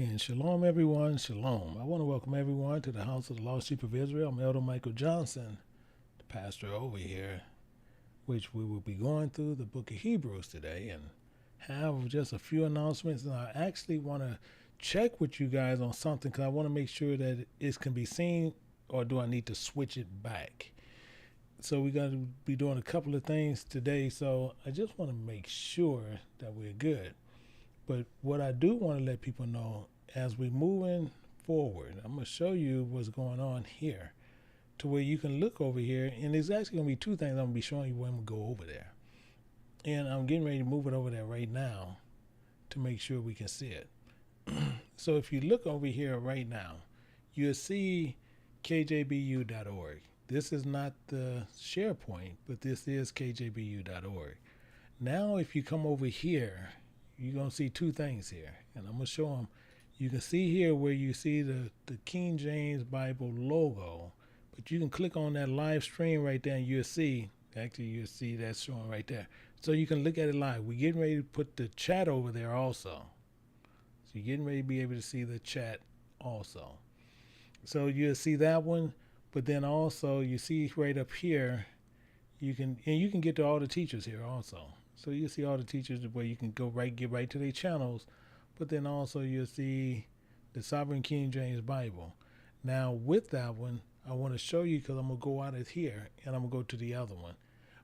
And shalom, everyone. Shalom. I want to welcome everyone to the House of the Lost Sheep of Israel. I'm Elder Michael Johnson, the pastor over here, which we will be going through the book of Hebrews today and have just a few announcements. And I actually want to check with you guys on something because I want to make sure that it can be seen, or do I need to switch it back? So we're going to be doing a couple of things today. So I just want to make sure that we're good. But what I do want to let people know as we're moving forward, I'm going to show you what's going on here to where you can look over here. And there's actually going to be two things I'm going to be showing you when we go over there. And I'm getting ready to move it over there right now to make sure we can see it. So if you look over here right now, you'll see KJBU.org. This is not the SharePoint, but this is KJBU.org. Now if you come over here, you're going to see two things here, and I'm going to show them. You can see here where you see the King James Bible logo, but you can click on that live stream right there, and you'll see that showing right there. So you can look at it live. We're getting ready to put the chat over there also. So you're getting ready to be able to see the chat also. So you'll see that one, but then also you see right up here, you can get to all the teachers here also. So you'll see all the teachers where you can get right to their channels, but then also you'll see the Sovereign King James Bible. Now with that one, I want to show you because I'm going to go out of here and I'm going to go to the other one.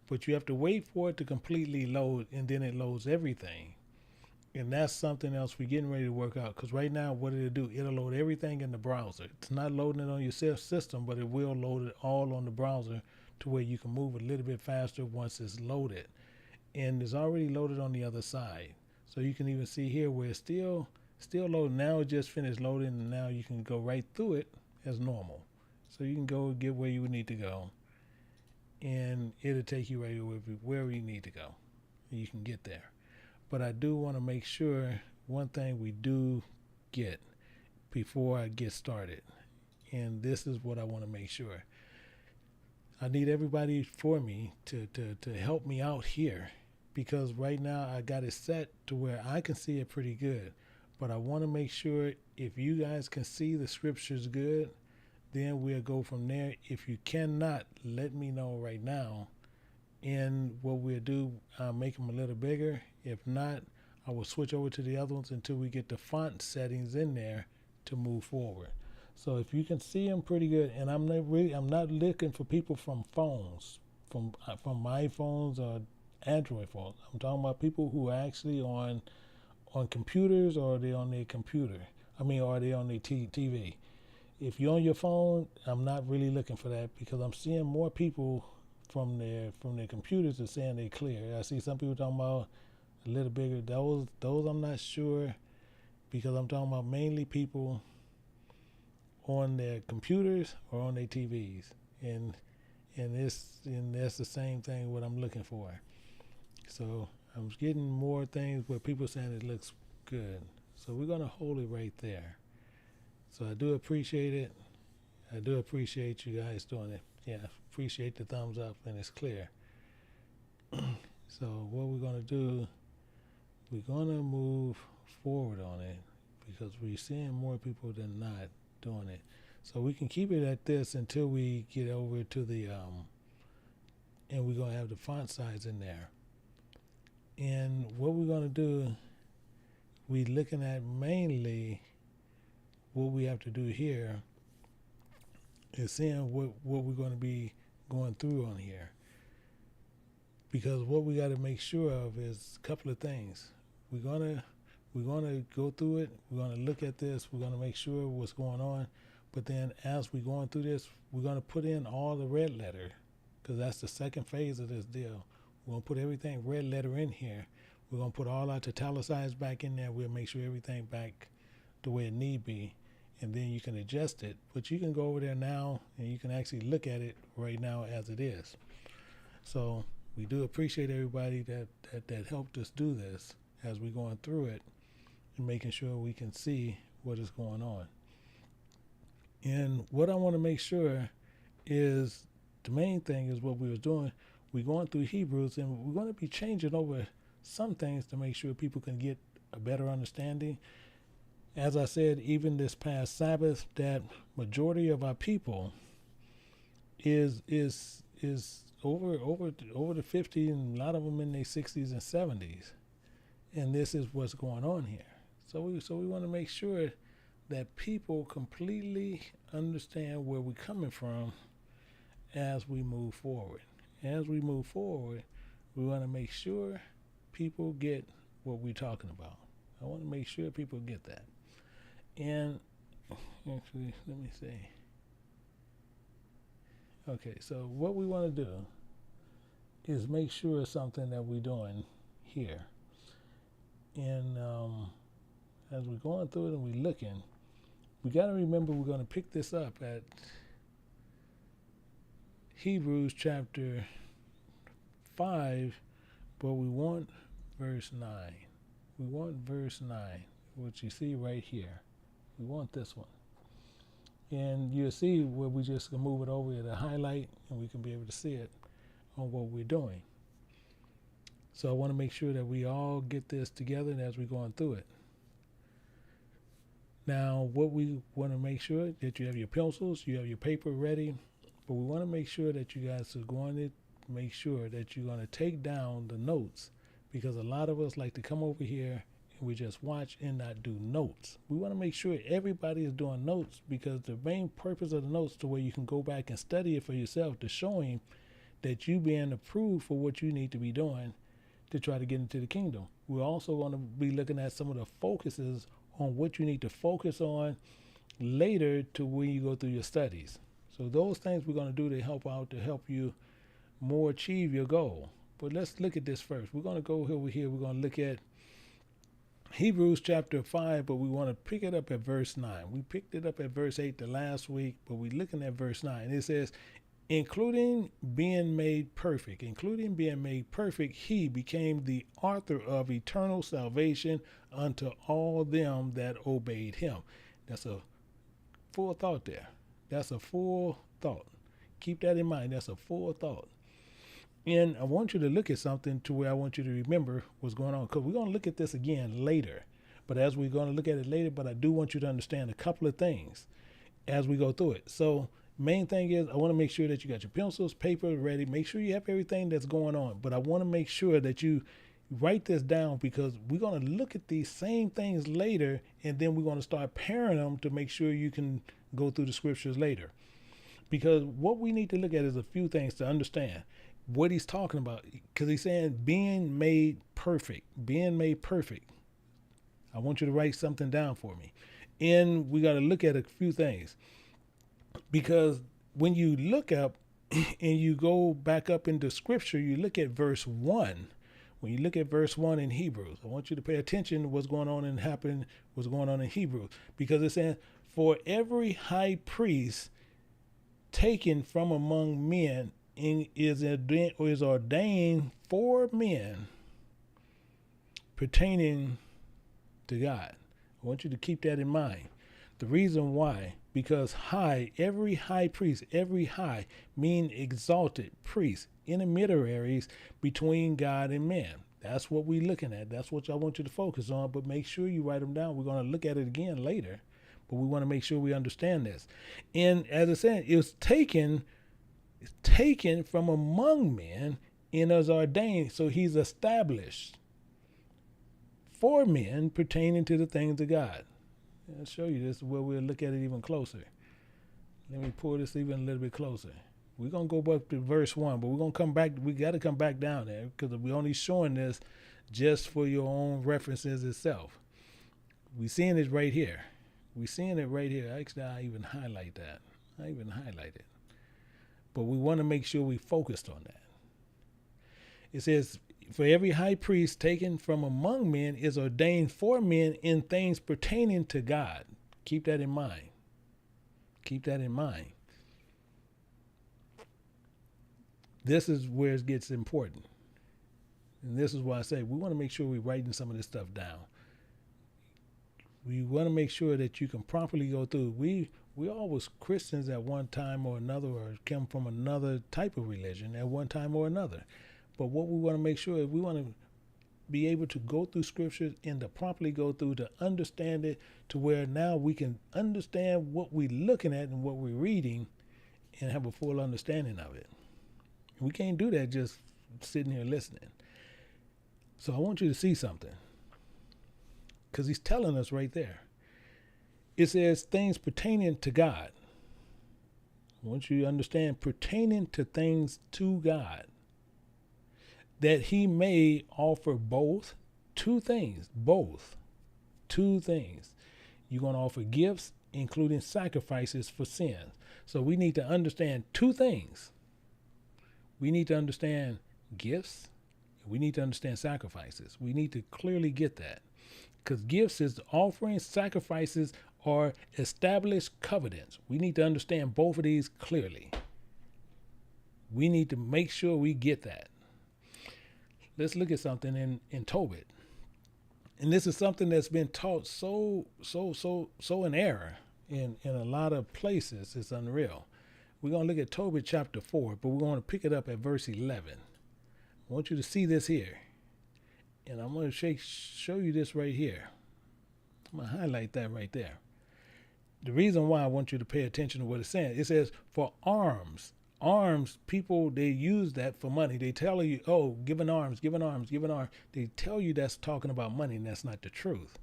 but you have to wait for it to completely load, and then it loads everything. And that's something else we're getting ready to work out, because right now what it'll do, it'll load everything in the browser. It's not loading it on your system, but it will load it all on the browser to where you can move a little bit faster once it's loaded. And it's already loaded on the other side. So you can even see here where it's still loading. Now it just finished loading, and now you can go right through it as normal. So you can go get where you need to go, and it'll take you right where you need to go. And you can get there. But I do want to make sure one thing we do get before I get started. And this is what I want to make sure. I need everybody for me to help me out here, because right now I got it set to where I can see it pretty good. But I want to make sure if you guys can see the scriptures good, then we'll go from there. If you cannot, let me know right now. And what we'll do, I'll make them a little bigger. If not, I will switch over to the other ones until we get the font settings in there to move forward. So if you can see them pretty good, and I'm not looking for people from phones, from iPhones or Android phones. I'm talking about people who are actually on computers, or they're on their computer. Or they're on their TV. If you're on your phone, I'm not really looking for that, because I'm seeing more people from their computers are saying they're clear. I see some people talking about a little bigger. Those I'm not sure, because I'm talking about mainly people on their computers or on their TVs, and that's the same thing what I'm looking for. So I'm getting more things where people saying it looks good. So we're gonna hold it right there. So I do appreciate it. I do appreciate you guys doing it. Yeah, appreciate the thumbs up, and it's clear. So what we're gonna do, we're gonna move forward on it, because we're seeing more people than not doing it. So we can keep it at this until we get over to the and we're gonna have the font size in there. And what we're gonna do, we're looking at mainly what we have to do here is seeing what we're going to be going through on here. Because what we got to make sure of is a couple of things. We're gonna go through it. We're gonna look at this. We're gonna make sure what's going on. But then as we're going through this, we're gonna put in all the red letter, because that's the second phase of this deal. We're gonna put everything red letter in here. We're gonna put all our italicized back in there. We'll make sure everything back the way it need be, and then you can adjust it. But you can go over there now, and you can actually look at it right now as it is. So we do appreciate everybody that helped us do this as we're going through it and making sure we can see what is going on. And what I want to make sure is, the main thing is what we were doing. We're going through Hebrews, and we're going to be changing over some things to make sure people can get a better understanding. As I said, even this past Sabbath, that majority of our people is over the 50, and a lot of them in their 60s and 70s. And this is what's going on here. So we want to make sure that people completely understand where we're coming from as we move forward. As we move forward, we want to make sure people get what we're talking about. I want to make sure people get that. And actually, let me see. Okay, so what we want to do is make sure it's something that we're doing here. And as we're going through it and we're looking, we got to remember we're going to pick this up at Hebrews chapter 5, but we want verse 9. We want verse 9, which you see right here. We want this one. And you'll see where we just can move it over to the highlight, and we can be able to see it on what we're doing. So I want to make sure that we all get this together as we're going through it. Now, what we want to make sure that you have your pencils, you have your paper ready, but we want to make sure that you guys are going to make sure that you're going to take down the notes, because a lot of us like to come over here and we just watch and not do notes. We want to make sure everybody is doing notes, because the main purpose of the notes to where you can go back and study it for yourself, to show him that you being approved for what you need to be doing to try to get into the kingdom. We're also going to be looking at some of the focuses on what you need to focus on later to when you go through your studies. So those things we're going to do to help you more achieve your goal. But let's look at this first. We're going to go over here. We're going to look at Hebrews chapter 5, but we want to pick it up at verse 9. We picked it up at verse 8 the last week, but we're looking at verse 9. It says, including being made perfect, he became the author of eternal salvation unto all them that obeyed him. That's a full thought there. That's a full thought. Keep that in mind. That's a full thought. And I want you to look at something to where I want you to remember what's going on, because we're going to look at this again later. But as we're going to look at it later, but I do want you to understand a couple of things as we go through it. So main thing is I want to make sure that you got your pencils, paper ready. Make sure you have everything that's going on. But I want to make sure that you write this down, because we're going to look at these same things later, and then we're going to start pairing them to make sure you can go through the scriptures later. Because what we need to look at is a few things to understand what he's talking about, because he's saying being made perfect. I want you to write something down for me. And we got to look at a few things, because when you look up and you go back up into scripture, you look at verse 1. When you look at verse 1 in Hebrews, I want you to pay attention to what's going on in Hebrews, because it's saying, for every high priest taken from among men is ordained for men pertaining to God. I want you to keep that in mind. The reason why, because every high priest mean exalted priests, intermediaries between God and man. That's what we're looking at. That's what I want you to focus on, but make sure you write them down. We're going to look at it again later, but we want to make sure we understand this. And as I said, it was taken from among men and is ordained. So he's established for men pertaining to the things of God. I'll show you this where we'll look at it even closer. Let me pull this even a little bit closer. We're going to go back to verse 1, but we're going to come back. We got to come back down there, because we're only showing this just for your own references itself. We're seeing it right here. Actually, I even highlight that. But we want to make sure we focused on that. It says, for every high priest taken from among men is ordained for men in things pertaining to God. Keep that in mind. This is where it gets important. And this is why I say we want to make sure we're writing some of this stuff down. We want to make sure that you can properly go through. We all was Christians at one time or another, or come from another type of religion at one time or another. But what we want to make sure is we want to be able to go through scriptures and to properly go through to understand it, to where now we can understand what we're looking at and what we're reading and have a full understanding of it. We can't do that just sitting here listening. So I want you to see something, because he's telling us right there. It says things pertaining to God. I want you to understand pertaining to things to God, that he may offer two things. You're going to offer gifts, including sacrifices for sins. So we need to understand two things. We need to understand gifts. We need to understand sacrifices. We need to clearly get that, because gifts is offerings, sacrifices are established covenants. We need to understand both of these clearly. We need to make sure we get that. Let's look at something in Tobit. And this is something that's been taught so in error in a lot of places. It's unreal. We're going to look at Tobit chapter 4, but we're going to pick it up at verse 11. I want you to see this here. And I'm going to show you this right here. I'm going to highlight that right there. The reason why I want you to pay attention to what it's saying, it says, for arms, people, they use that for money. They tell you, oh, giving arms. They tell you that's talking about money, and that's not the truth.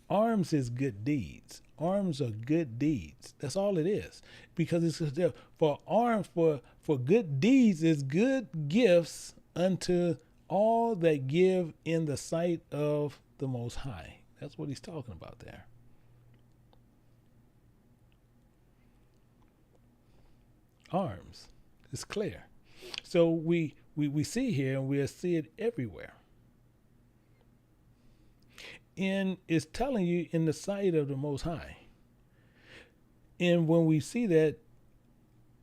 Arms is good deeds. Arms are good deeds. That's all it is. Because it's there for arms, for good deeds is good gifts unto all that give in the sight of the Most High. That's what he's talking about there. Arms. It's clear. So we see here, and we see it everywhere. And it's telling you in the sight of the Most High. And when we see that,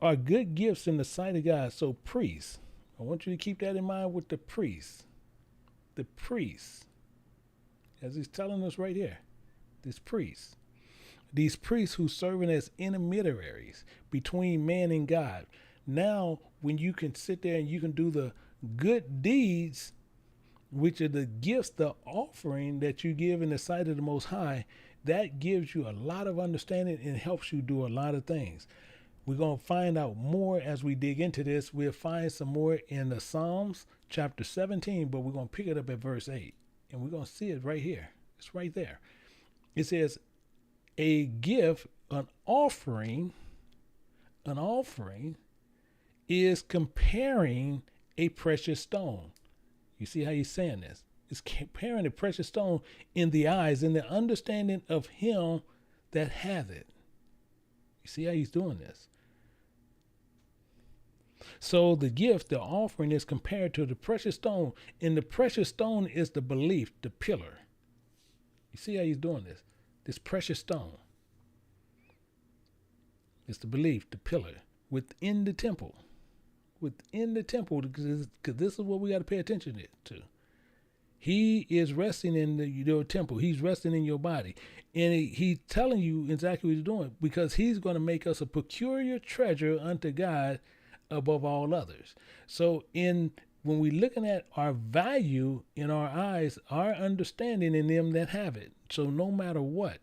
are good gifts in the sight of God. So priests, I want you to keep that in mind with the priests. The priests, as he's telling us right here, these priests who serving as intermediaries between man and God. Now, when you can sit there and you can do the good deeds, which are the gifts, the offering that you give in the sight of the Most High, that gives you a lot of understanding and helps you do a lot of things. We're going to find out more as we dig into this. We'll find some more in the Psalms chapter 17, but we're going to pick it up at verse 8. And we're going to see it right here. It's right there. It says, a gift, an offering is comparing a precious stone. You see how he's saying this? It's comparing a precious stone in the eyes, in the understanding of him that hath it. You see how he's doing this? So the gift, the offering, is compared to the precious stone. And the precious stone is the belief, the pillar. You see how he's doing this? This precious stone. It's the belief, the pillar, within the temple. Within the temple, because this is what we got to pay attention to. He is resting in your temple. He's resting in your body. And he's telling you exactly what he's doing, because he's going to make us a peculiar treasure unto God above all others. So when we're looking at our value in our eyes, our understanding in them that have it. So no matter what,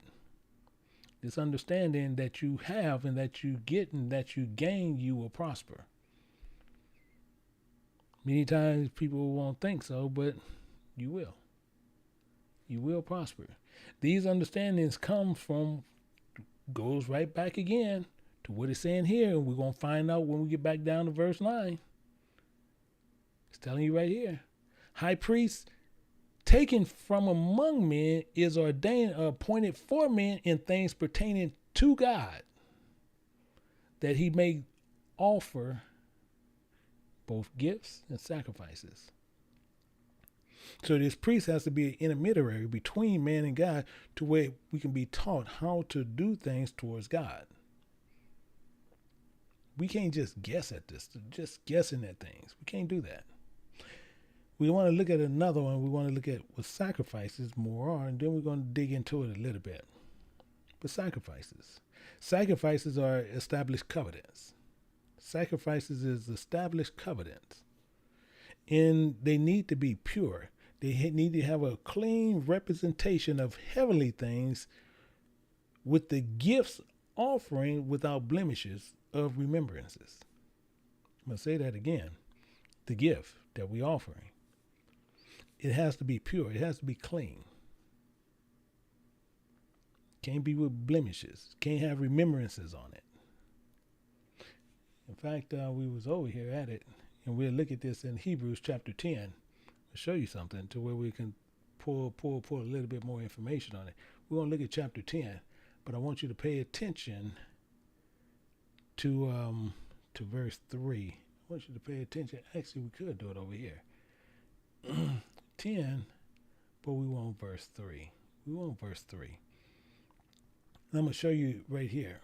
this understanding that you have and that you get and that you gain, you will prosper. Many times people won't think so, but you will. You will prosper. These understandings goes right back again to what it's saying here, and we're going to find out when we get back down to verse 9. It's telling you right here. High priest taken from among men is ordained, appointed for men in things pertaining to God, that he may offer both gifts and sacrifices. So this priest has to be an intermediary between man and God, to where we can be taught how to do things towards God. We can't just guess at this, just guessing at things. We can't do that. We want to look at another one. We want to look at what sacrifices more are, and then we're going to dig into it a little bit. But sacrifices are established covenants. Sacrifices is established covenants. And they need to be pure. They need to have a clean representation of heavenly things, with the gifts offering without blemishes of remembrances. I'm going to say that again. The gift that we offering, it has to be pure. It has to be clean. Can't be with blemishes. Can't have remembrances on it. In fact, we was over here at it, and we'll look at this in Hebrews chapter 10. I'll show you something to where we can pull a little bit more information on it. We're going to look at chapter 10, but I want you to pay attention to verse 3. I want you to pay attention. Actually, we could do it over here. 10, but we want verse 3. We want verse 3. And I'm going to show you right here.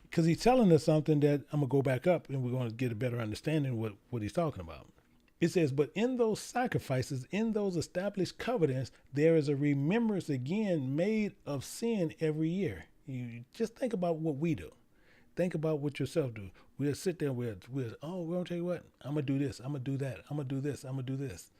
Because he's telling us something that I'm going to go back up, and we're going to get a better understanding of what he's talking about. It says, but in those sacrifices, in those established covenants, there is a remembrance again made of sin every year. You just think about what we do. Think about what yourself do. We'll sit there, we're going to tell you what, I'm going to do this, I'm going to do that, I'm going to do this, I'm going to do this.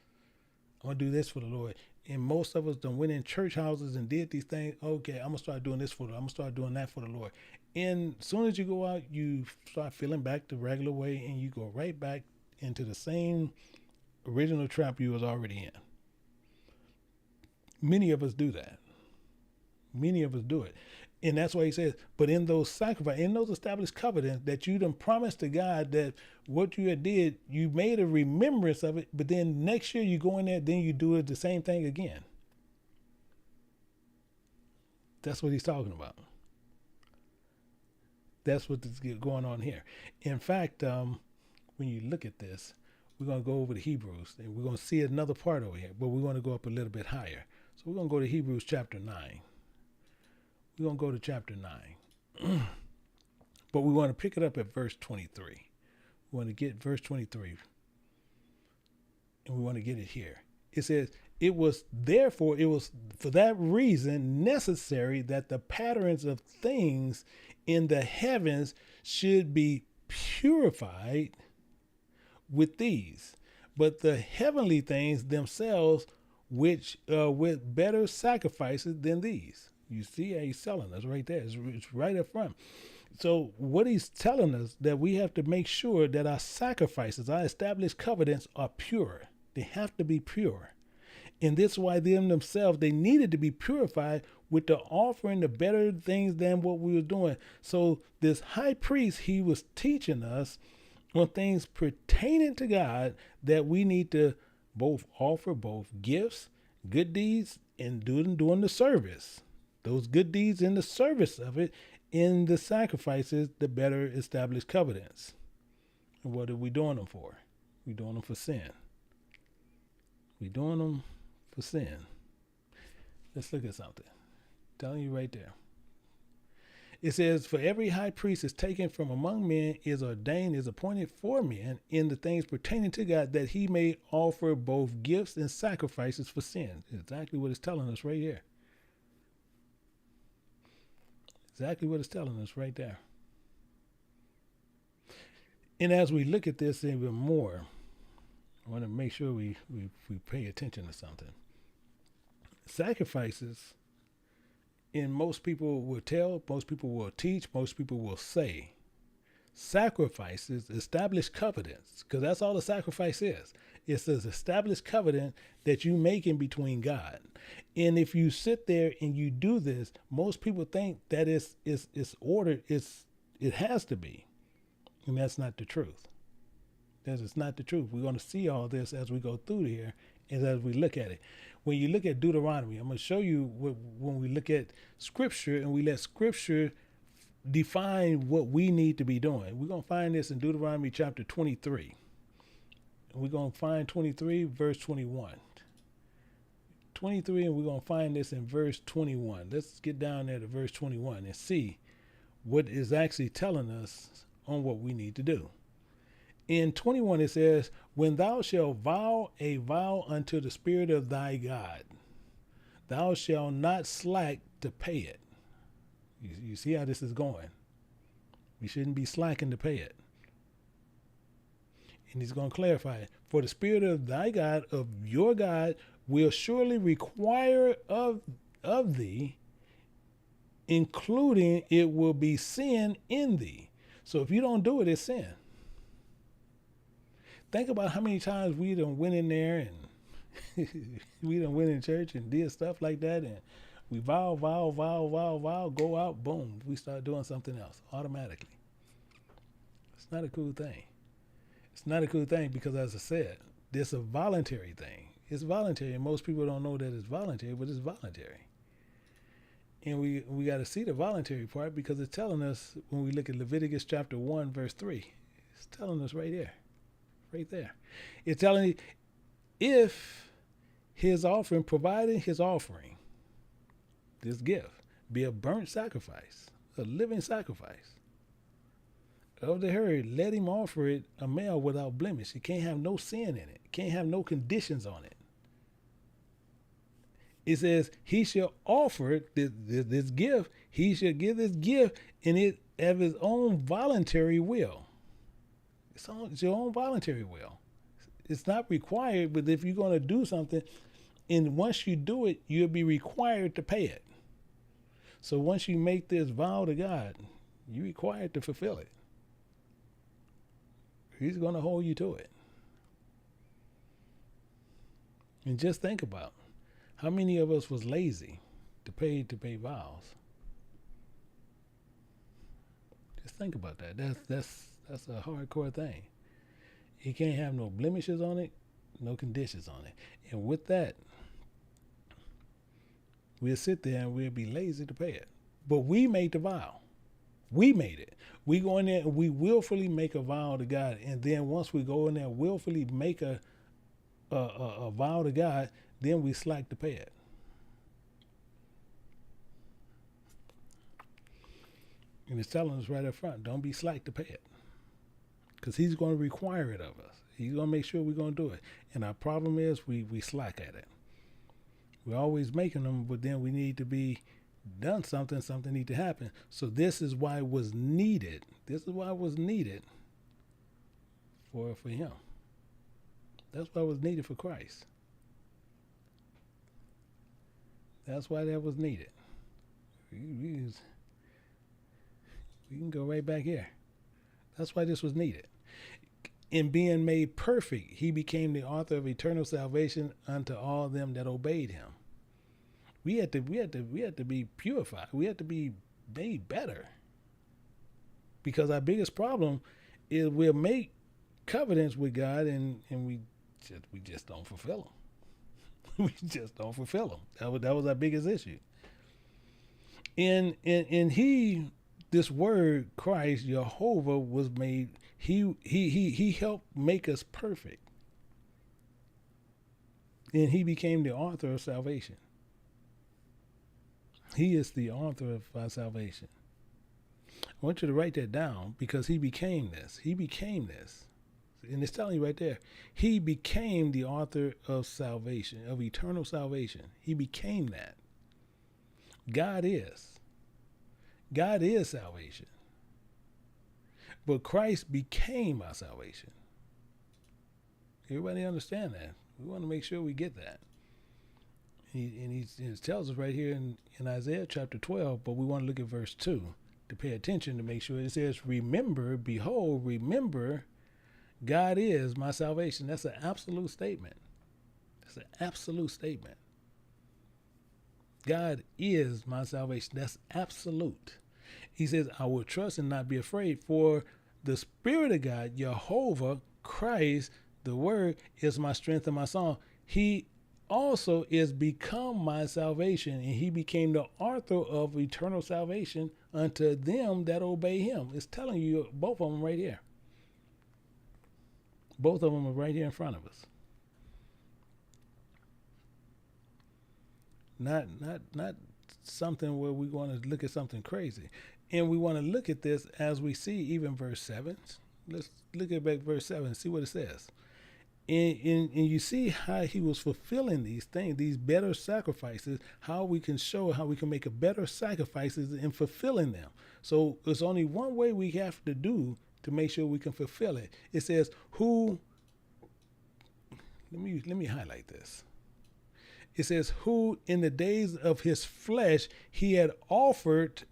I'm going to do this for the Lord. And most of us done went in church houses and did these things. Okay, I'm going to start doing this for the Lord. I'm going to start doing that for the Lord. And as soon as you go out, you start feeling back the regular way, and you go right back into the same original trap you was already in. Many of us do that. Many of us do it. And that's why he says, but in those sacrifices, in those established covenants that you done promised to God that what you had did, you made a remembrance of it, but then next year you go in there, then you do it the same thing again. That's what he's talking about. That's what's going on here. In fact, when you look at this, we're going to go over to Hebrews, and we're going to see another part over here, but we're going to go up a little bit higher. So we're going to go to Hebrews chapter 9. We're going to go to chapter 9. But we want to pick it up at verse 23. We want to get verse 23. And we want to get it here. It says, it was for that reason necessary that the patterns of things in the heavens should be purified with these, but the heavenly things themselves, which with better sacrifices than these. You see how he's telling us right there. It's right up front. So what he's telling us, that we have to make sure that our sacrifices, our established covenants, are pure. They have to be pure. And this is why themselves, they needed to be purified with the offering the better things than what we were doing. So this high priest, he was teaching us on things pertaining to God, that we need to both offer both gifts, good deeds, and doing the service. Those good deeds in the service of it, in the sacrifices, the better established covenants. And what are we doing them for? We're doing them for sin. We're doing them for sin. Let's look at something. I'm telling you right there. It says, for every high priest is taken from among men, is ordained, is appointed for men in the things pertaining to God, that he may offer both gifts and sacrifices for sin. Exactly what it's telling us right here. Exactly what it's telling us right there. And as we look at this even more, I want to make sure we pay attention to something. Sacrifices, and most people will tell, most people will teach, most people will say, sacrifices establish covenants, because that's all a sacrifice is. It's an established covenant that you make in between God. And if you sit there and you do this, most people think that it's ordered, it has to be. And that's not the truth. That is not the truth. We're going to see all this as we go through here and as we look at it. When you look at Deuteronomy, I'm going to show you when we look at Scripture and we let Scripture define what we need to be doing. We're going to find this in Deuteronomy chapter 23. And we're going to find 23, verse 21. 23, and we're going to find this in verse 21. Let's get down there to verse 21 and see what is actually telling us on what we need to do. In 21, it says, when thou shalt vow a vow unto the Spirit of thy God, thou shalt not slack to pay it. You see how this is going. We shouldn't be slacking to pay it. And he's going to clarify it. For the Spirit of thy God, of your God, will surely require of thee, including it will be sin in thee. So if you don't do it, it's sin. Think about how many times we done went in there and we done went in church and did stuff like that, and we vow, go out, boom, we start doing something else automatically. It's not a cool thing. It's not a cool thing because, as I said, it's a voluntary thing. It's voluntary, and most people don't know that it's voluntary, but it's voluntary. And we got to see the voluntary part, because it's telling us when we look at Leviticus chapter 1, verse 3. It's telling us right there. Right there. It's telling you, if his offering, providing his offering, this gift, be a burnt sacrifice, a living sacrifice of the herd, let him offer it a male without blemish. It can't have no sin in it. It can't have no conditions on it. It says he shall offer this gift. He shall give this gift in it of his own voluntary will. It's your own voluntary will. It's not required, but if you're going to do something, and once you do it, you'll be required to pay it. So once you make this vow to God, you're required to fulfill it. He's going to hold you to it. And just think about How many of us was lazy to pay vows? Just think about that. That's a hardcore thing. You can't have no blemishes on it, no conditions on it. And with that, we'll sit there and we'll be lazy to pay it. But we made the vow. We made it. We go in there and we willfully make a vow to God. And then once we go in there and willfully make a vow to God, then we slack to pay it. And it's telling us right up front, don't be slack to pay it. Because he's going to require it of us. He's going to make sure we're going to do it. And our problem is we slack at it. We're always making them, but then we need to be done something need to happen. So this is why it was needed. This is why it was needed for him. That's why it was needed for Christ. That's why that was needed. We can go right back here. That's why this was needed. In being made perfect, he became the author of eternal salvation unto all them that obeyed him. We had to be purified. We had to be made better. Because our biggest problem is we'll make covenants with God and we just don't fulfill them. We just don't fulfill them. That was our biggest issue. And this word Christ, Jehovah, was made. He helped make us perfect. And he became the author of salvation. He is the author of our salvation. I want you to write that down because he became this. He became this. And it's telling you right there, he became the author of salvation, of eternal salvation. He became that. God is. God is salvation. But Christ became our salvation. Everybody understand that? We want to make sure we get that. He tells us right here in Isaiah chapter 12, but we want to look at verse 2 to pay attention to make sure. It says, remember, behold, remember, God is my salvation. That's an absolute statement. That's an absolute statement. God is my salvation. That's absolute. He says, I will trust and not be afraid, for the Spirit of God, Jehovah, Christ, the Word, is my strength and my song. He also is become my salvation, and he became the author of eternal salvation unto them that obey him. It's telling you both of them right here. Both of them are right here in front of us. Not something where we want to look at something crazy. And we want to look at this as we see even verse 7. Let's look at back verse 7 and see what it says. And you see how he was fulfilling these things, these better sacrifices, how we can show how we can make a better sacrifices in fulfilling them. So there's only one way we have to do to make sure we can fulfill it. It says, who, let me highlight this. It says, who in the days of his flesh he had offered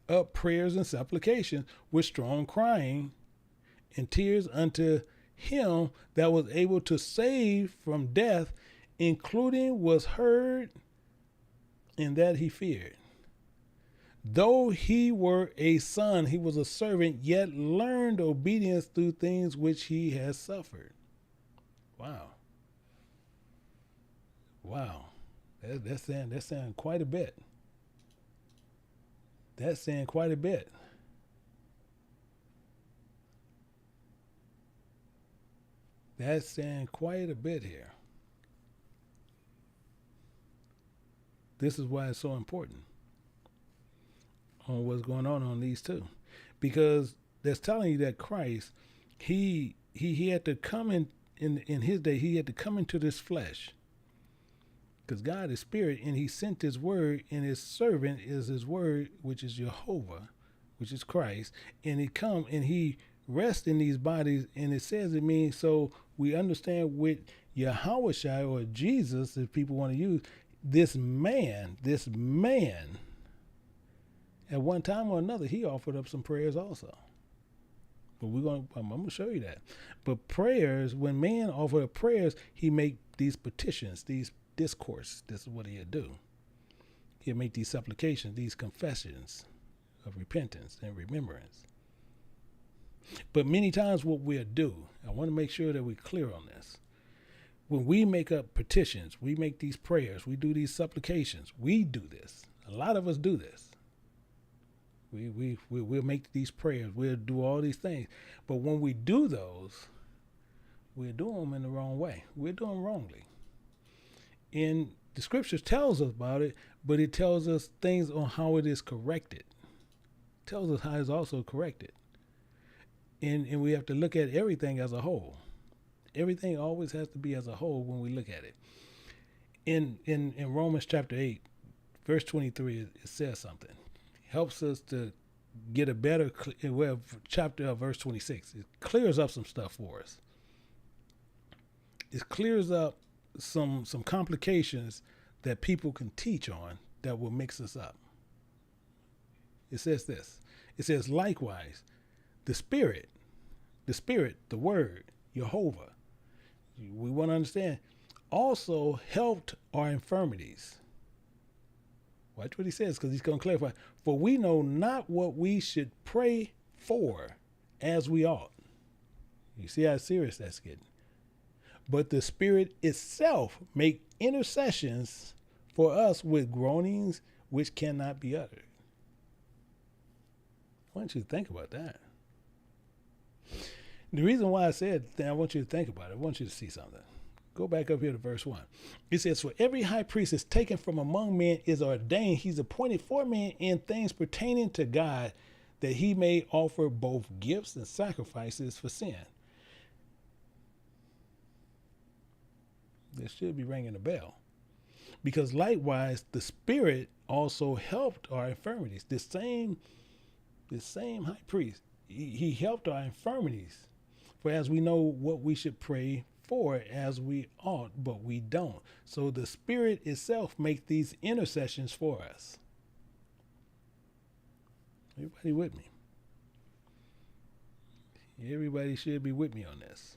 up prayers and supplications with strong crying and tears unto him that was able to save from death, including was heard in that he feared. Though he were a son, he was a servant, yet learned obedience through things which he has suffered. Wow. That's saying quite a bit. That's saying quite a bit. That's saying quite a bit here. This is why it's so important on what's going on these two. Because that's telling you that Christ, he had to come in his day, he had to come into this flesh. Because God is spirit, and he sent his word, and his servant is his word, which is Jehovah, which is Christ. And he come and he rests in these bodies, and it says it means, so we understand with Yahushua or Jesus, if people want to use, this man, at one time or another, he offered up some prayers also. But I'm going to show you that. But prayers, when man offered up prayers, he make these petitions, these discourse. This is what he'll do. He'll make these supplications, these confessions of repentance and remembrance. But many times what we'll do, I want to make sure that we're clear on this. When we make up petitions, we make these prayers, we do these supplications, we do this. A lot of us do this. We'll make these prayers, we'll do all these things. But when we do those, we're doing them in the wrong way. We're doing them wrongly. And the scriptures tells us about it, but it tells us things on how it is corrected. It tells us how it's also corrected. And we have to look at everything as a whole. Everything always has to be as a whole when we look at it. In Romans chapter 8, verse 23, it says something. It helps us to get a better, verse 26. It clears up some stuff for us. It clears up some complications that people can teach on that will mix us up. It says this. It says, likewise, the Spirit, the Word, Jehovah, we want to understand, also helped our infirmities. Watch what he says, because he's going to clarify. For we know not what we should pray for as we ought. You see how serious that's getting. But the Spirit itself make intercessions for us with groanings which cannot be uttered. I want you to think about that. The reason why I said that, I want you to think about it. I want you to see something. Go back up here to verse 1. It says, for every high priest is taken from among men is ordained. He's appointed for men in things pertaining to God, that he may offer both gifts and sacrifices for sin. This should be ringing a bell. Because likewise, the Spirit also helped our infirmities. This same high priest, he helped our infirmities. For as we know what we should pray for as we ought, but we don't. So the Spirit itself makes these intercessions for us. Everybody with me? Everybody should be with me on this.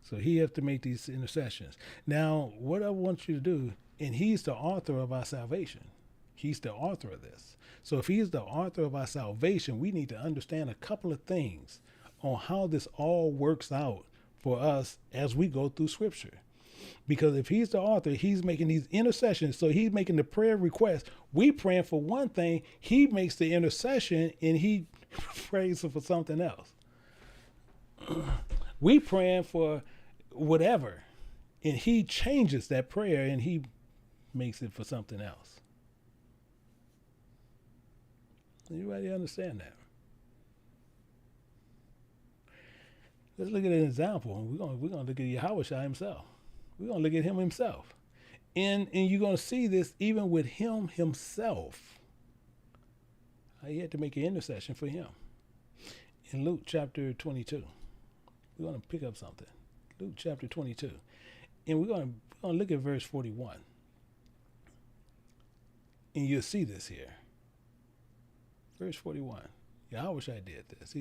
So he has to make these intercessions. Now, what I want you to do, and he's the author of our salvation. He's the author of this. So if he's the author of our salvation, we need to understand a couple of things on how this all works out for us as we go through Scripture. Because if he's the author, he's making these intercessions. So he's making the prayer request. We praying for one thing. He makes the intercession and he prays for something else. We praying for whatever, and he changes that prayer and he makes it for something else. Anybody understand that? Let's look at an example. We're gonna look at Yahushua himself. We're gonna look at him himself, and you're gonna see this even with him himself. He had to make an intercession for him. In Luke chapter 22, we're gonna pick up something. Luke chapter 22, and we're gonna look at verse 41, and you'll see this here. Verse 41. Yahushua did this.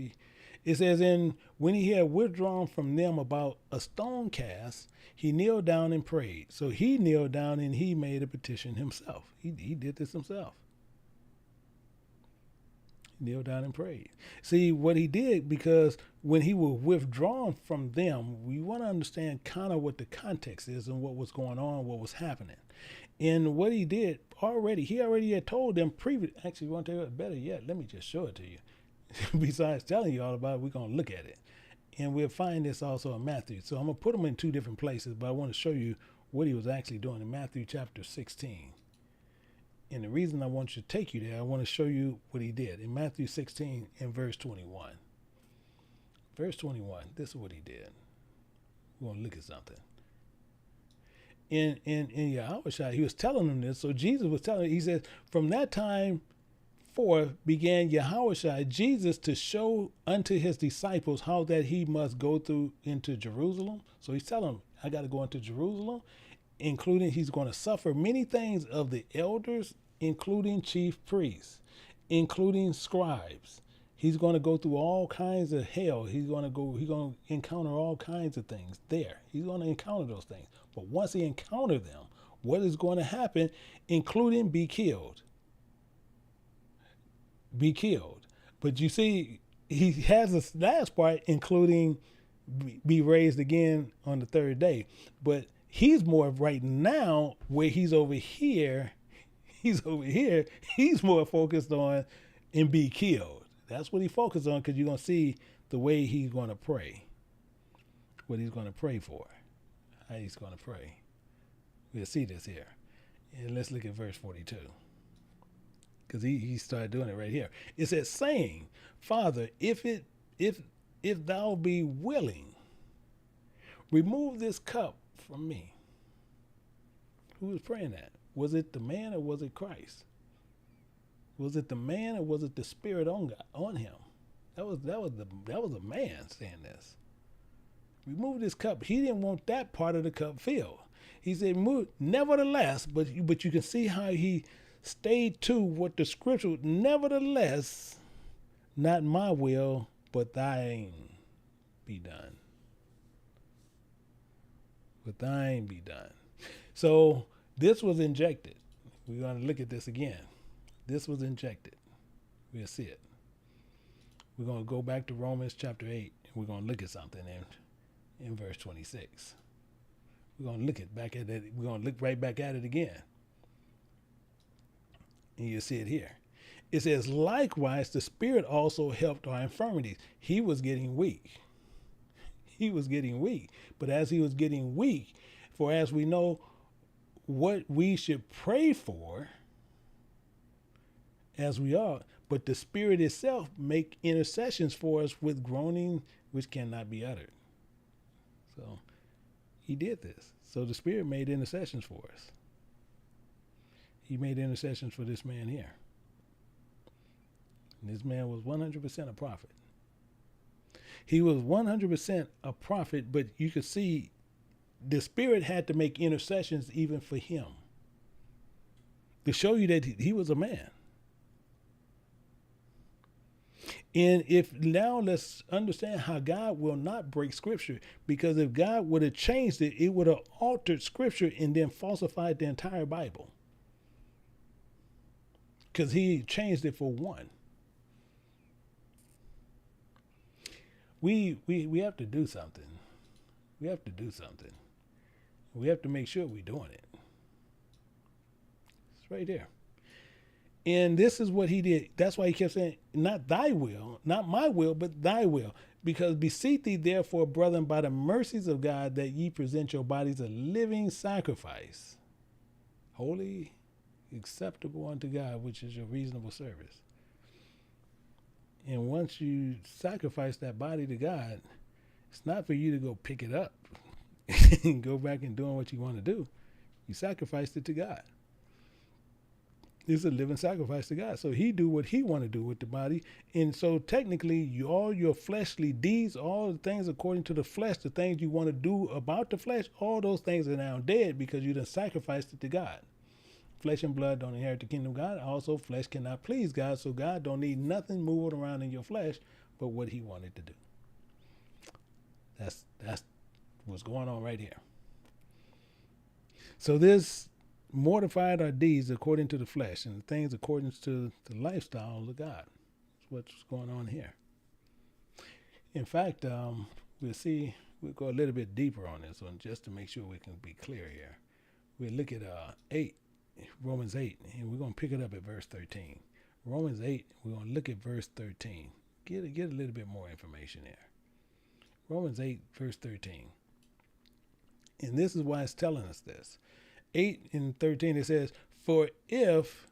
It says, and when he had withdrawn from them about a stone cast, he kneeled down and prayed. So he kneeled down and he made a petition himself. He did this himself. He kneeled down and prayed. See what he did, because when he was withdrawn from them, we want to understand kind of what the context is and what was going on, what was happening. And what he did he already had told them previously. Actually, you want to tell you what, better yet, let me just show it to you. Besides telling you all about it, we're going to look at it. And we'll find this also in Matthew. So I'm going to put them in two different places, but I want to show you what he was actually doing in Matthew chapter 16. And the reason I want you to take you there, I want to show you what he did. In Matthew 16 and verse 21. Verse 21, this is what he did. We're going to look at something. In Yahushua, he was telling them this. So Jesus was telling, he says, from that time forth began Yahushua, Jesus, to show unto his disciples how that he must go through into Jerusalem. So he's telling them, I got to go into Jerusalem, including he's going to suffer many things of the elders, including chief priests, including scribes, He's going to go through all kinds of hell. He's going to encounter all kinds of things there. He's going to encounter those things. But once he encounters them, what is going to happen, including be killed? Be killed. But you see, he has this last part, including be raised again on the third day. But he's more right now where he's over here. He's more focused on and be killed. That's what he focused on, because you're going to see the way he's going to pray. What he's going to pray for. How he's going to pray. We'll see this here. And let's look at verse 42. Because he started doing it right here. It says, saying, Father, if thou be willing, remove this cup from me. Who was praying that? Was it the man or was it Christ? Was it the man or was it the Spirit on him? That was a man saying this. Remove this cup. He didn't want that part of the cup filled. He said, nevertheless, but you can see how he stayed to what the scripture, nevertheless, not my will, but thine be done. But thine be done. So this was injected. We're going to look at this again. This was injected. We'll see it. We're going to go back to Romans chapter 8, and we're going to look at something in verse 26. We're going to look back at it. We're going to look right back at it again. And you'll see it here. It says, likewise, the Spirit also helped our infirmities. He was getting weak. He was getting weak. But as he was getting weak, for as we know what we should pray for, as we are, but the Spirit itself make intercessions for us with groaning which cannot be uttered. So he did this. So the Spirit made intercessions for us. He made intercessions for this man here. And this man was 100% a prophet. He was 100% a prophet, but you could see the Spirit had to make intercessions even for him to show you that he was a man. And if now let's understand how God will not break scripture, because if God would have changed it, it would have altered scripture and then falsified the entire Bible. Because he changed it for one. We have to do something. We have to do something. We have to make sure we're doing it. It's right there. And this is what he did. That's why he kept saying, not thy will, not my will, but thy will. Because beseech thee, therefore, brethren, by the mercies of God, that ye present your bodies a living sacrifice, holy, acceptable unto God, which is your reasonable service. And once you sacrifice that body to God, it's not for you to go pick it up and go back and doing what you want to do. You sacrificed it to God. It's a living sacrifice to God. So he do what he want to do with the body. And so technically, all your fleshly deeds, all the things according to the flesh, the things you want to do about the flesh, all those things are now dead because you done sacrificed it to God. Flesh and blood don't inherit the kingdom of God. Also, flesh cannot please God. So God don't need nothing moving around in your flesh but what he wanted to do. That's what's going on right here. So this mortified our deeds according to the flesh and things according to the lifestyle of God. That's what's going on here. In fact, we'll go a little bit deeper on this one just to make sure we can be clear here. We'll look at Romans 8, and we're going to pick it up at verse 13. Romans 8, we're going to look at verse 13. Get a little bit more information there. Romans 8, verse 13. And this is why it's telling us this. 8 and 13, it says, for if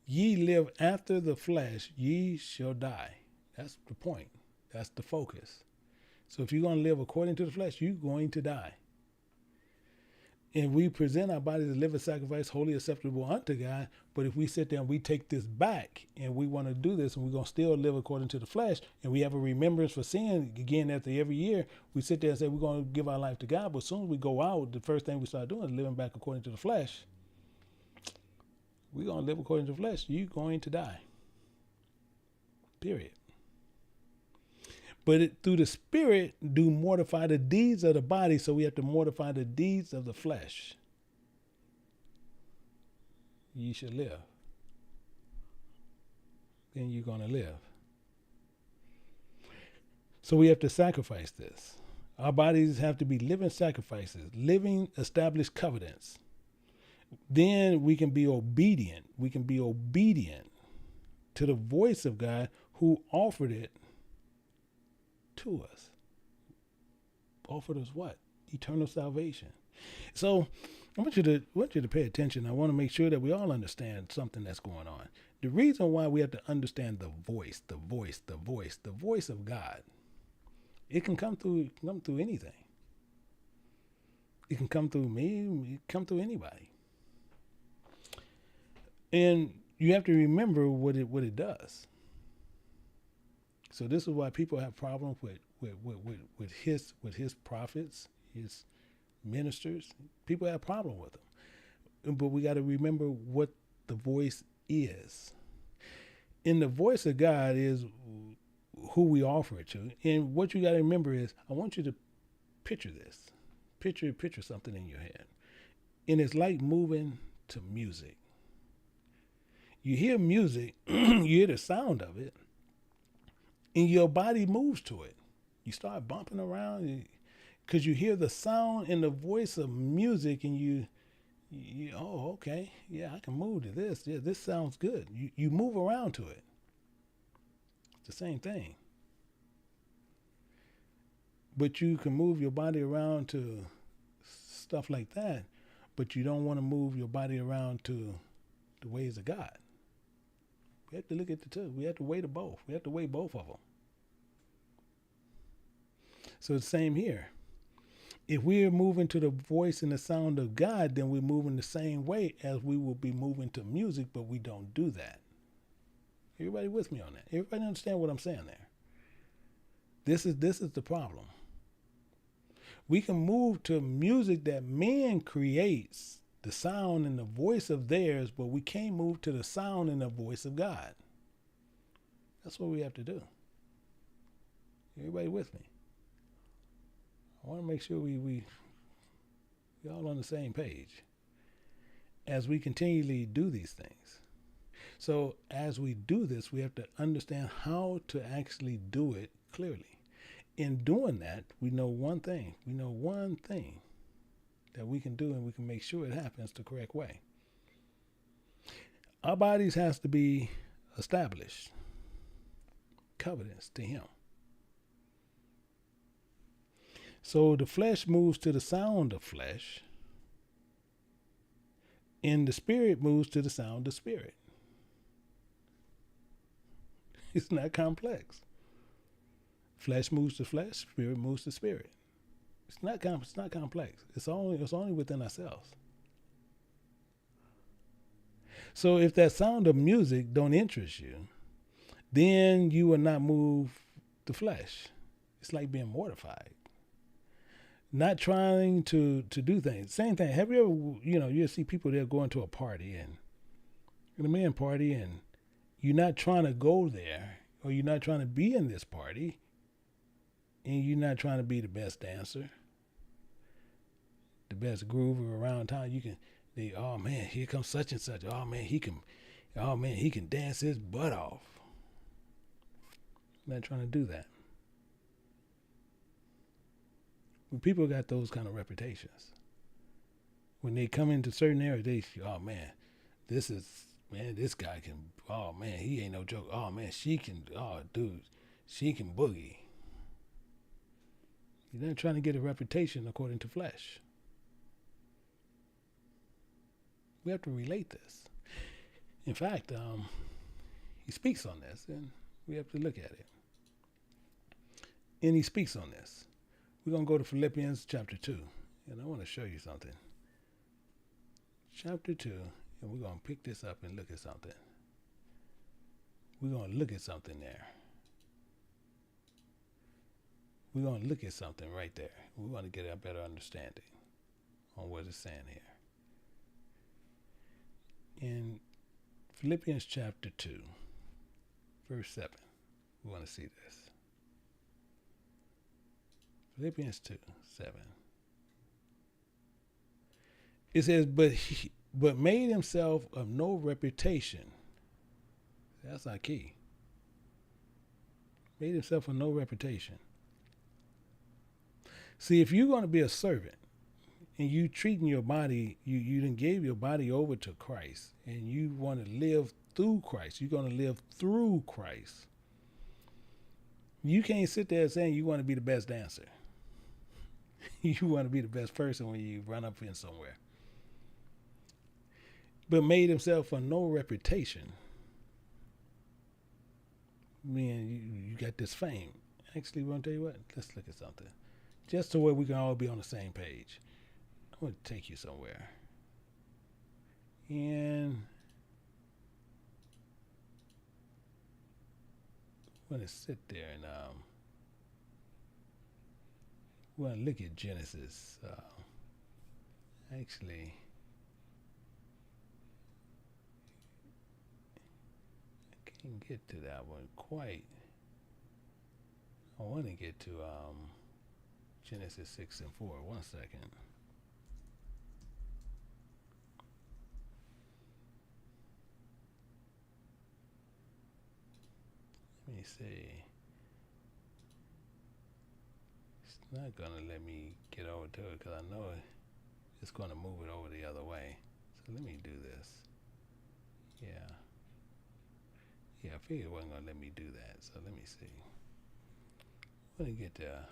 ye live after the flesh, ye shall die. That's the point. That's the focus. So if you're going to live according to the flesh, you're going to die. And we present our bodies as a living sacrifice, wholly acceptable unto God. But if we sit there and we take this back and we want to do this and we're going to still live according to the flesh and we have a remembrance for sin again after every year, we sit there and say we're going to give our life to God. But as soon as we go out, the first thing we start doing is living back according to the flesh. We're going to live according to the flesh. You're going to die. Period. But through the Spirit do mortify the deeds of the body, so we have to mortify the deeds of the flesh. Ye shall live. Then you're going to live. So we have to sacrifice this. Our bodies have to be living sacrifices, living established covenants. Then we can be obedient. We can be obedient to the voice of God who offered it to us. Offered us what? Eternal salvation. So I want you to pay attention. I want to make sure that we all understand something that's going on. The reason why we have to understand the voice of God. It can come through anything. It can come through me. It can come through anybody. And you have to remember what it does. So this is why people have problems with his prophets, his ministers. People have problems with them. But we got to remember what the voice is. And the voice of God is who we offer it to. And what you got to remember is, I want you to picture this. Picture something in your head. And it's like moving to music. You hear music, you hear the sound of it, and your body moves to it. You start bumping around because you hear the sound and the voice of music, and you oh, okay, yeah, I can move to this. Yeah, this sounds good. You move around to it. It's the same thing. But you can move your body around to stuff like that, but you don't want to move your body around to the ways of God. We have to look at the two. We have to weigh the both. We have to weigh both of them. So it's the same here. If we're moving to the voice and the sound of God, then we're moving the same way as we will be moving to music, but we don't do that. Everybody with me on that? Everybody understand what I'm saying there? This is the problem. We can move to music that man creates, the sound and the voice of theirs, but we can't move to the sound and the voice of God. That's what we have to do. Everybody with me? I want to make sure we all on the same page as we continually do these things. So as we do this, we have to understand how to actually do it clearly. In doing that, we know one thing. We know one thing that we can do, and we can make sure it happens the correct way. Our bodies has to be established. Covenants to him. So the flesh moves to the sound of flesh, and the spirit moves to the sound of spirit. It's not complex. Flesh moves to flesh, spirit moves to spirit. It's not complex. It's only within ourselves. So if that sound of music don't interest you, then you will not move the flesh. It's like being mortified. Not trying to do things. Same thing. Have you ever, you see people that are going to a party and a man party, and you're not trying to go there, or you're not trying to be in this party, and you're not trying to be the best dancer, the best groover around town. Oh man, here comes such and such. Oh man, he can dance his butt off. I'm not trying to do that. When people got those kind of reputations, when they come into certain areas, they, oh man, this guy can, oh man, he ain't no joke. Oh man, she can boogie. You're not trying to get a reputation according to flesh. We have to relate this. In fact, he speaks on this, and we have to look at it. And he speaks on this. We're going to go to Philippians chapter 2, and I want to show you something. Chapter 2, and we're going to pick this up and look at something. We're going to look at something there. We're going to look at something right there. We want to get a better understanding on what it's saying here. In Philippians chapter 2, verse 7, we want to see this. Philippians 2:7. It says, but made himself of no reputation. That's our key. Made himself of no reputation. See, if you're going to be a servant and you treating your body, you done gave your body over to Christ, and you want to live through Christ, you're going to live through Christ. You can't sit there saying you want to be the best dancer. You want to be the best person when you run up in somewhere. But made himself of no reputation. Man, you got this fame. Actually, we're going to tell you what, let's look at something. Just so where we can all be on the same page. I'm going to take you somewhere. And I'm going to sit there and we're going to look at Genesis. Actually, I can't get to that one quite. I want to get to Genesis 6 and 4. 1 second. Let me see. It's not going to let me get over to it because I know it's going to move it over the other way. So let me do this. Yeah. Yeah, I figured it wasn't going to let me do that. So let me see. Let me get there.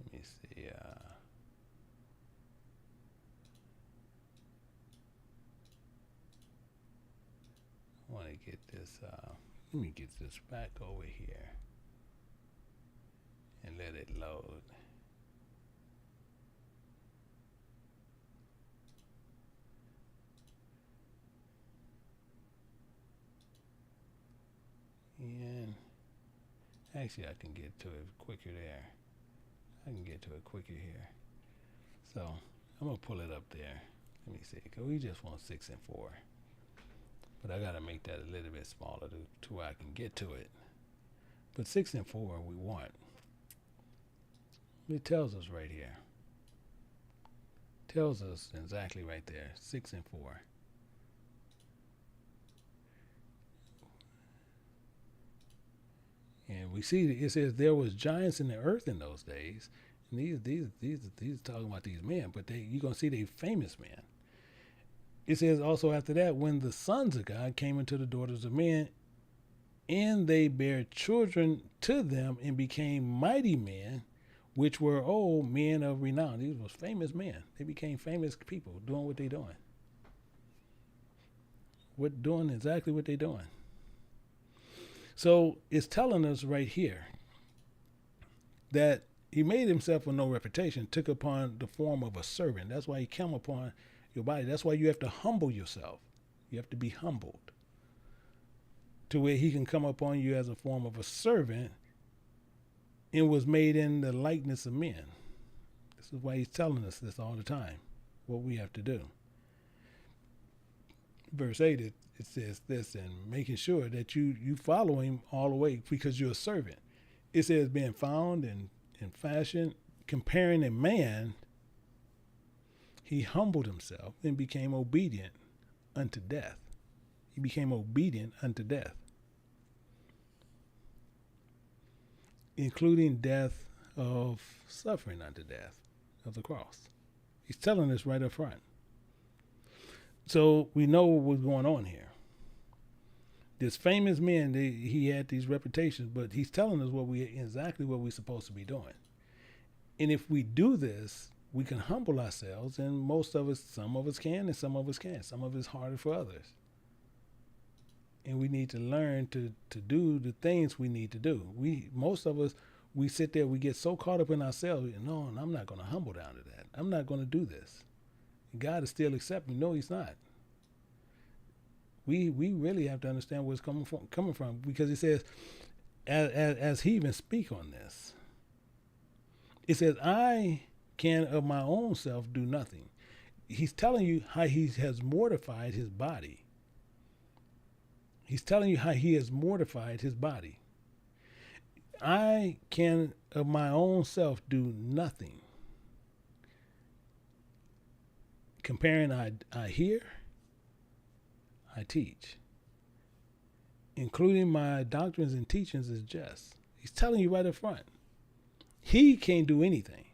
Let me see. I want to get this. Let me get this back over here and let it load. And actually, I can get to it quicker there. I can get to it quicker here. So I'm going to pull it up there. Let me see, because we just want 6 and 4. But I got to make that a little bit smaller to where I can get to it. But 6 and 4 we want. It tells us right here. Tells us exactly right there, 6 and 4. And we see it says there was giants in the earth in those days. And these talking about these men, but you're gonna see they famous men. It says also after that, when the sons of God came into the daughters of men, and they bare children to them and became mighty men, which were old men of renown. These were famous men. They became famous people doing what they're doing. Doing exactly what they're doing. So it's telling us right here that he made himself with no reputation, took upon the form of a servant. That's why he came upon your body. That's why you have to humble yourself. You have to be humbled to where he can come upon you as a form of a servant, and was made in the likeness of men. This is why he's telling us this all the time, what we have to do. Verse 8, it says this, and making sure that you follow him all the way because you're a servant. It says being found in fashion, comparing a man, he humbled himself and became obedient unto death. He became obedient unto death, including death of suffering unto death of the cross. He's telling us right up front. So we know what was going on here. This famous man, he had these reputations, but he's telling us exactly what we're supposed to be doing. And if we do this, we can humble ourselves, and some of us can, and some of us can't. Some of it's harder for others. And we need to learn to do the things we need to do. Most of us, we sit there, we get so caught up in ourselves, no, I'm not going to humble down to that. I'm not going to do this. God is still accepting. No, he's not. We really have to understand where it's coming from, because it says, as he even speak on this, it says, I can of my own self do nothing. He's telling you how he has mortified his body. He's telling you how he has mortified his body. I can of my own self do nothing. Comparing I hear, I teach. Including my doctrines and teachings is just. He's telling you right up front. He can't do anything.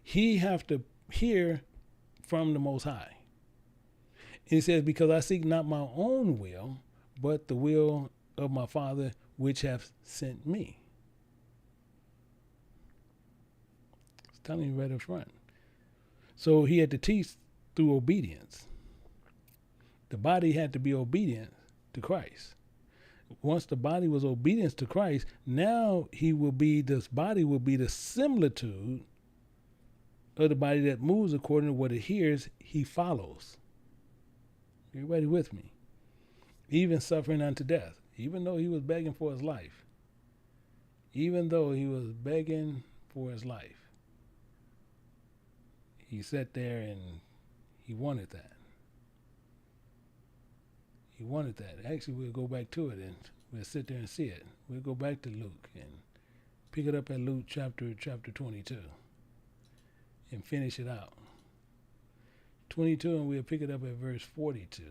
He have to hear from the Most High. And he says, because I seek not my own will, but the will of my Father which hath sent me. He's telling you right up front. So he had to teach through obedience. The body had to be obedient to Christ. Once the body was obedient to Christ, now this body will be the similitude of the body that moves according to what it hears, he follows. Everybody with me? Even suffering unto death, even though he was begging for his life. Even though he was begging for his life. He sat there and he wanted that. He wanted that. Actually, we'll go back to it and we'll sit there and see it. We'll go back to Luke and pick it up at Luke chapter 22 and finish it out. 22, and we'll pick it up at verse 42.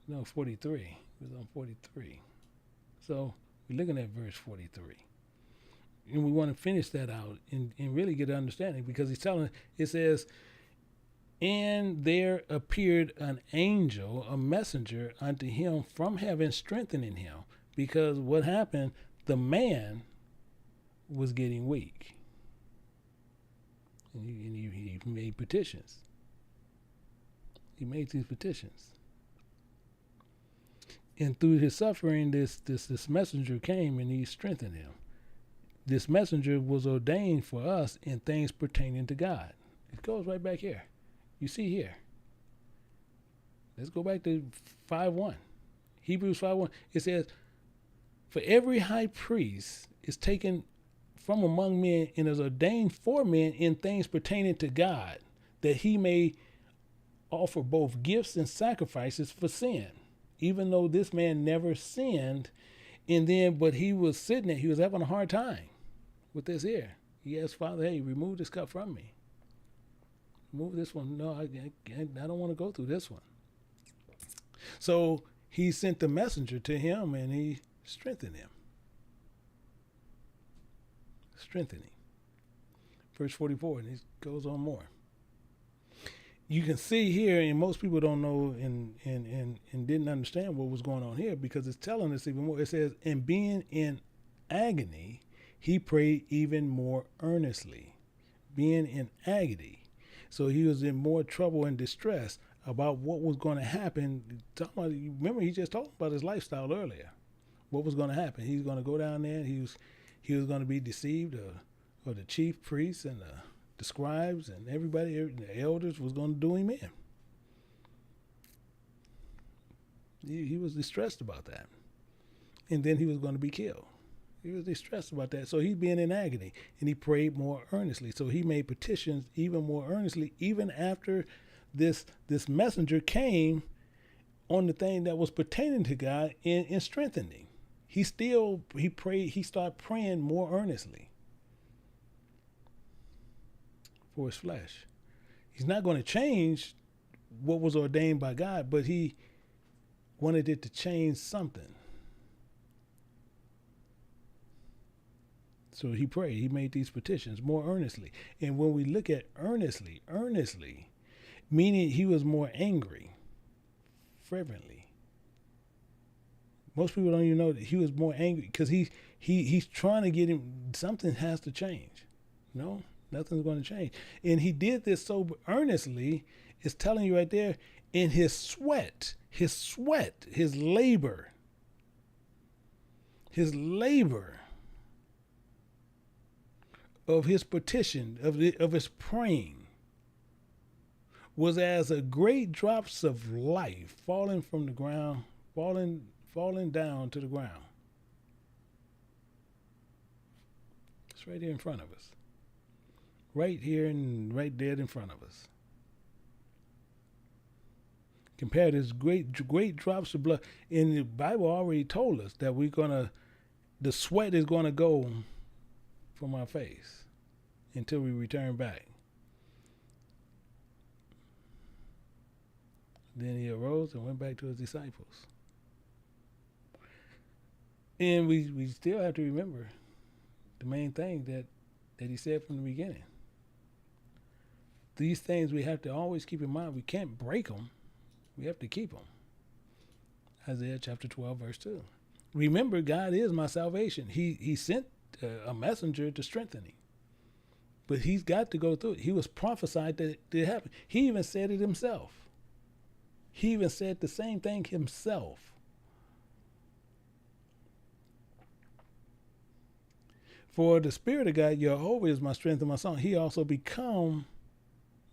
No, 43. It was on 43. So we're looking at verse 43. And we want to finish that out and really get an understanding, because he's telling, it says, and there appeared an angel, a messenger unto him from heaven, strengthening him. Because what happened, the man was getting weak. And he made petitions. He made these petitions. And through his suffering, this messenger came and he strengthened him. This messenger was ordained for us in things pertaining to God. It goes right back here. You see here. Let's go back to 5:1. Hebrews 5:1. It says, for every high priest is taken from among men and is ordained for men in things pertaining to God, that he may offer both gifts and sacrifices for sin. Even though this man never sinned, but he was sitting there, he was having a hard time with this here. He asked Father, hey, remove this cup from me. Move this one. No, I don't want to go through this one. So he sent the messenger to him and he strengthened him. Strengthening. Verse 44, and it goes on more. You can see here, and most people don't know and didn't understand what was going on here, because it's telling us even more. It says, and being in agony, he prayed even more earnestly. Being in agony. So he was in more trouble and distress about what was going to happen. Remember, he just talked about his lifestyle earlier. What was going to happen? He's going to go down there. He was going to be deceived, or the chief priests and the scribes and everybody, the elders was going to do him in. He was distressed about that. And then he was going to be killed. He was distressed about that. So he's being in agony, and he prayed more earnestly. So he made petitions even more earnestly, even after this messenger came on the thing that was pertaining to God in strengthening. He started praying more earnestly for his flesh. He's not going to change what was ordained by God, but he wanted it to change something. So he prayed. He made these petitions more earnestly. And when we look at earnestly, meaning he was more angry, fervently. Most people don't even know that he was more angry, because he's trying to get him. Something has to change. No, nothing's going to change. And he did this so earnestly. It's telling you right there, in his sweat, his labor of his petition, of his praying, was as a great drops of life falling from the ground, falling down to the ground. It's right here in front of us. right here and right dead in front of us. Compare this great drops of blood. And the Bible already told us that the sweat is gonna go from our face until we return back. Then he arose and went back to his disciples. And we still have to remember the main thing that he said from the beginning. These things we have to always keep in mind. We can't break them. We have to keep them. Isaiah chapter 12, verse 2. Remember, God is my salvation. He sent a messenger to strengthen him. But he's got to go through it. He was prophesied that it happened. He even said it himself. He even said the same thing himself. For the Spirit of God, Jehovah, is my strength and my song. He also become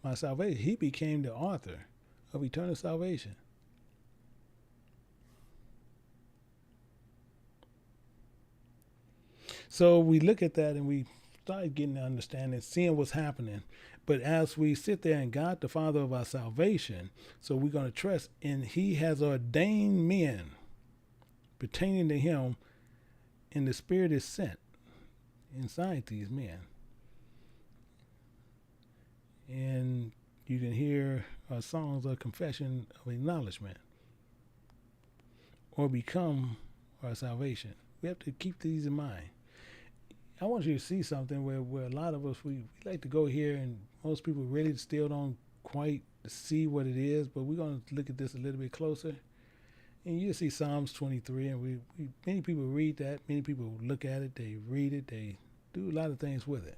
my salvation. He became the author of eternal salvation. So we look at that and we start getting to understanding, seeing what's happening. But as we sit there in God, the Father of our salvation, so we're going to trust, and he has ordained men pertaining to him, and the Spirit is sent inside these men. And you can hear songs of confession of acknowledgement, or become our salvation. We have to keep these in mind. I want you to see something where a lot of us, we like to go here, and most people really still don't quite see what it is, but we're going to look at this a little bit closer. And you see Psalms 23, and many people read that, many people look at it, they read it, they do a lot of things with it.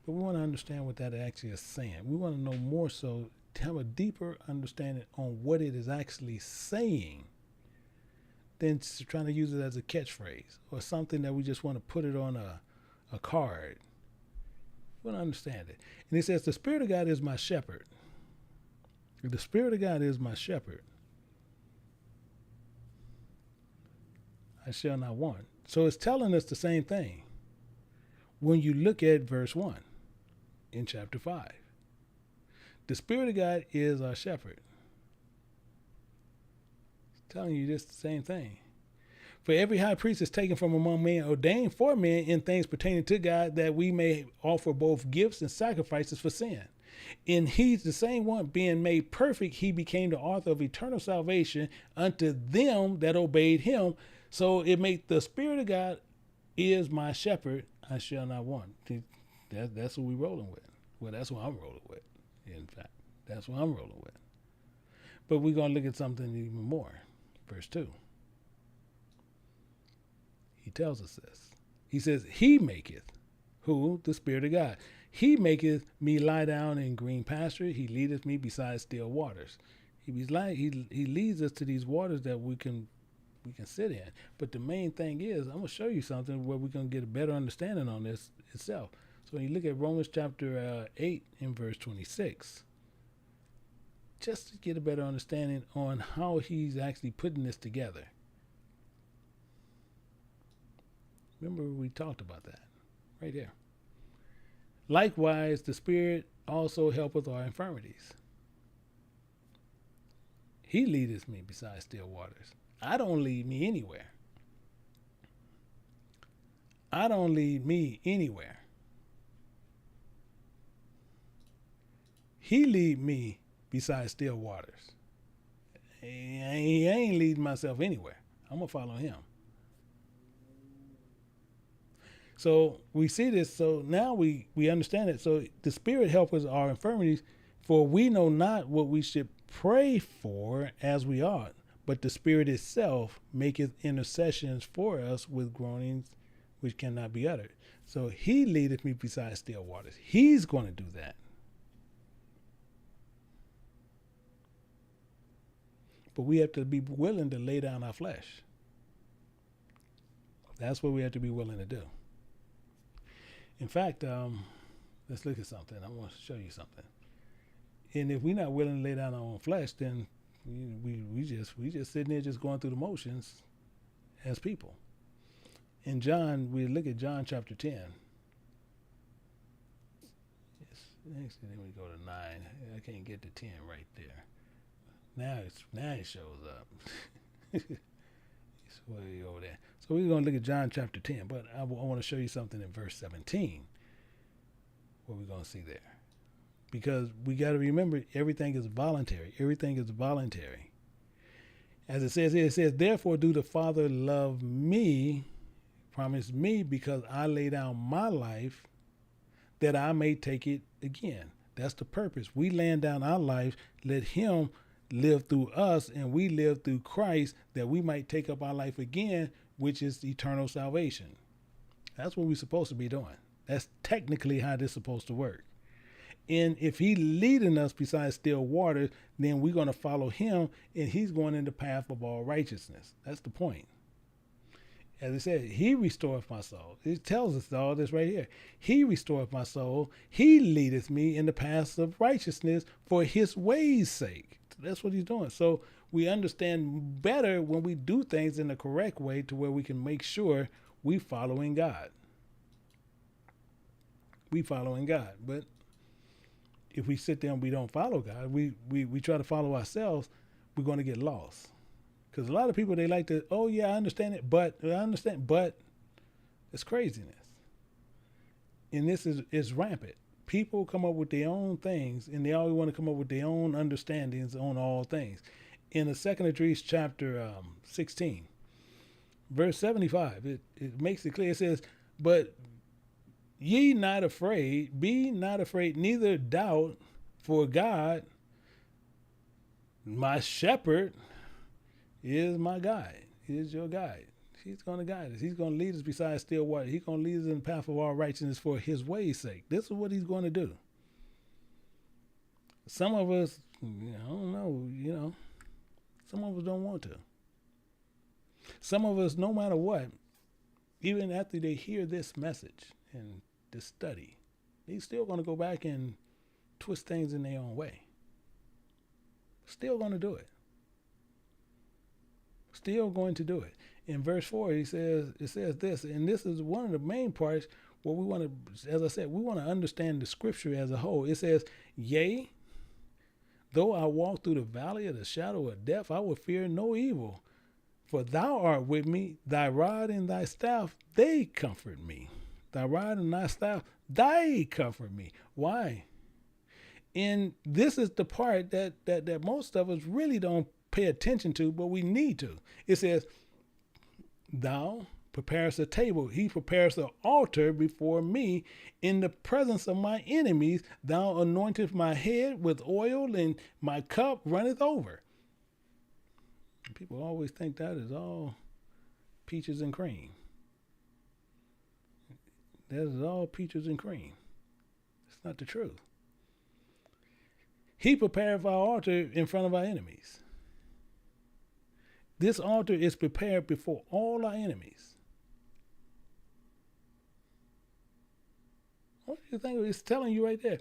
But we want to understand what that actually is saying. We want to know more so, to have a deeper understanding on what it is actually saying, than trying to use it as a catchphrase or something that we just want to put it on a card. We want to understand it. And he says, the Spirit of God is my shepherd. The Spirit of God is my shepherd. I shall not want. So it's telling us the same thing when you look at verse 1 in chapter 5. The Spirit of God is our shepherd. Telling you this the same thing. For every high priest is taken from among men, ordained for men in things pertaining to God, that we may offer both gifts and sacrifices for sin. And he's the same one, being made perfect, he became the author of eternal salvation unto them that obeyed him. So it made the Spirit of God is my shepherd, I shall not want. That's what we're rolling with. Well, that's what I'm rolling with. In fact, that's what I'm rolling with. But we're going to look at something even more. Verse 2. He tells us this. He says, he maketh, who? The Spirit of God. He maketh me lie down in green pasture. He leadeth me beside still waters. He leads us to these waters that we can sit in. But the main thing is, I'm going to show you something where we're going to get a better understanding on this itself. So when you look at Romans chapter 8 and verse 26, just to get a better understanding on how he's actually putting this together. Remember, we talked about that right there. Likewise, the Spirit also helpeth our infirmities. He leadeth me beside still waters. I don't lead me anywhere. I don't lead me anywhere. He lead me beside still waters. I ain't leading myself anywhere. I'm going to follow him. So we see this. So now we understand it. So the Spirit helps our infirmities, for we know not what we should pray for as we ought, but the Spirit itself maketh intercessions for us with groanings which cannot be uttered. So he leadeth me beside still waters. He's going to do that. But we have to be willing to lay down our flesh. That's what we have to be willing to do. In fact, let's look at something. I want to show you something. And if we're not willing to lay down our own flesh, then we just sitting there just going through the motions as people. In John, we look at John chapter 10. Actually, then we go to 9. I can't get to 10 right there. Now it shows up. It's way over there. So we're going to look at John chapter 10, but I want to show you something in verse 17. What we're going to see there. Because we got to remember, everything is voluntary. Everything is voluntary. As it says here, it says, therefore do the Father love me, promise me, because I lay down my life that I may take it again. That's the purpose. We laying down our life, let him live through us, and we live through Christ, that we might take up our life again, which is eternal salvation. That's what we're supposed to be doing. That's technically how this is supposed to work. And if he leading us beside still waters, then we're going to follow him, and he's going in the path of all righteousness. That's the point. As it said, he restoreth my soul. It tells us all this right here. He restoreth my soul. He leadeth me in the paths of righteousness for his ways' sake. That's what he's doing. So we understand better when we do things in the correct way, to where we can make sure we following God. We following God. But if we sit there and we don't follow God, we try to follow ourselves, we're going to get lost. Because a lot of people, they like to, oh yeah, I understand it, but it's craziness. And this is rampant. People come up with their own things, and they always want to come up with their own understandings on all things. In the 2nd Esdras chapter 16, verse 75, it makes it clear. It says, but ye not afraid, be not afraid, neither doubt, for God, my shepherd, is my guide. He is your guide. He's going to guide us. He's going to lead us beside still water. He's going to lead us in the path of all righteousness for his ways' sake. This is what he's going to do. Some of us, I don't know, some of us don't want to. Some of us, no matter what, even after they hear this message and this study, they're still going to go back and twist things in their own way. Still going to do it. Still going to do it. In verse 4, it says this, and this is one of the main parts where we want to, as I said, we want to understand the scripture as a whole. It says, yea, though I walk through the valley of the shadow of death, I will fear no evil, for thou art with me, thy rod and thy staff, they comfort me. Thy rod and thy staff, they comfort me. Why? And this is the part that most of us really don't pay attention to, but we need to. It says, thou preparest a table. He prepares an altar before me in the presence of my enemies. Thou anointest my head with oil, and my cup runneth over. People always think that is all peaches and cream. That is all peaches and cream. It's not the truth. He prepared our altar in front of our enemies. This altar is prepared before all our enemies. What do you think? It's telling you right there.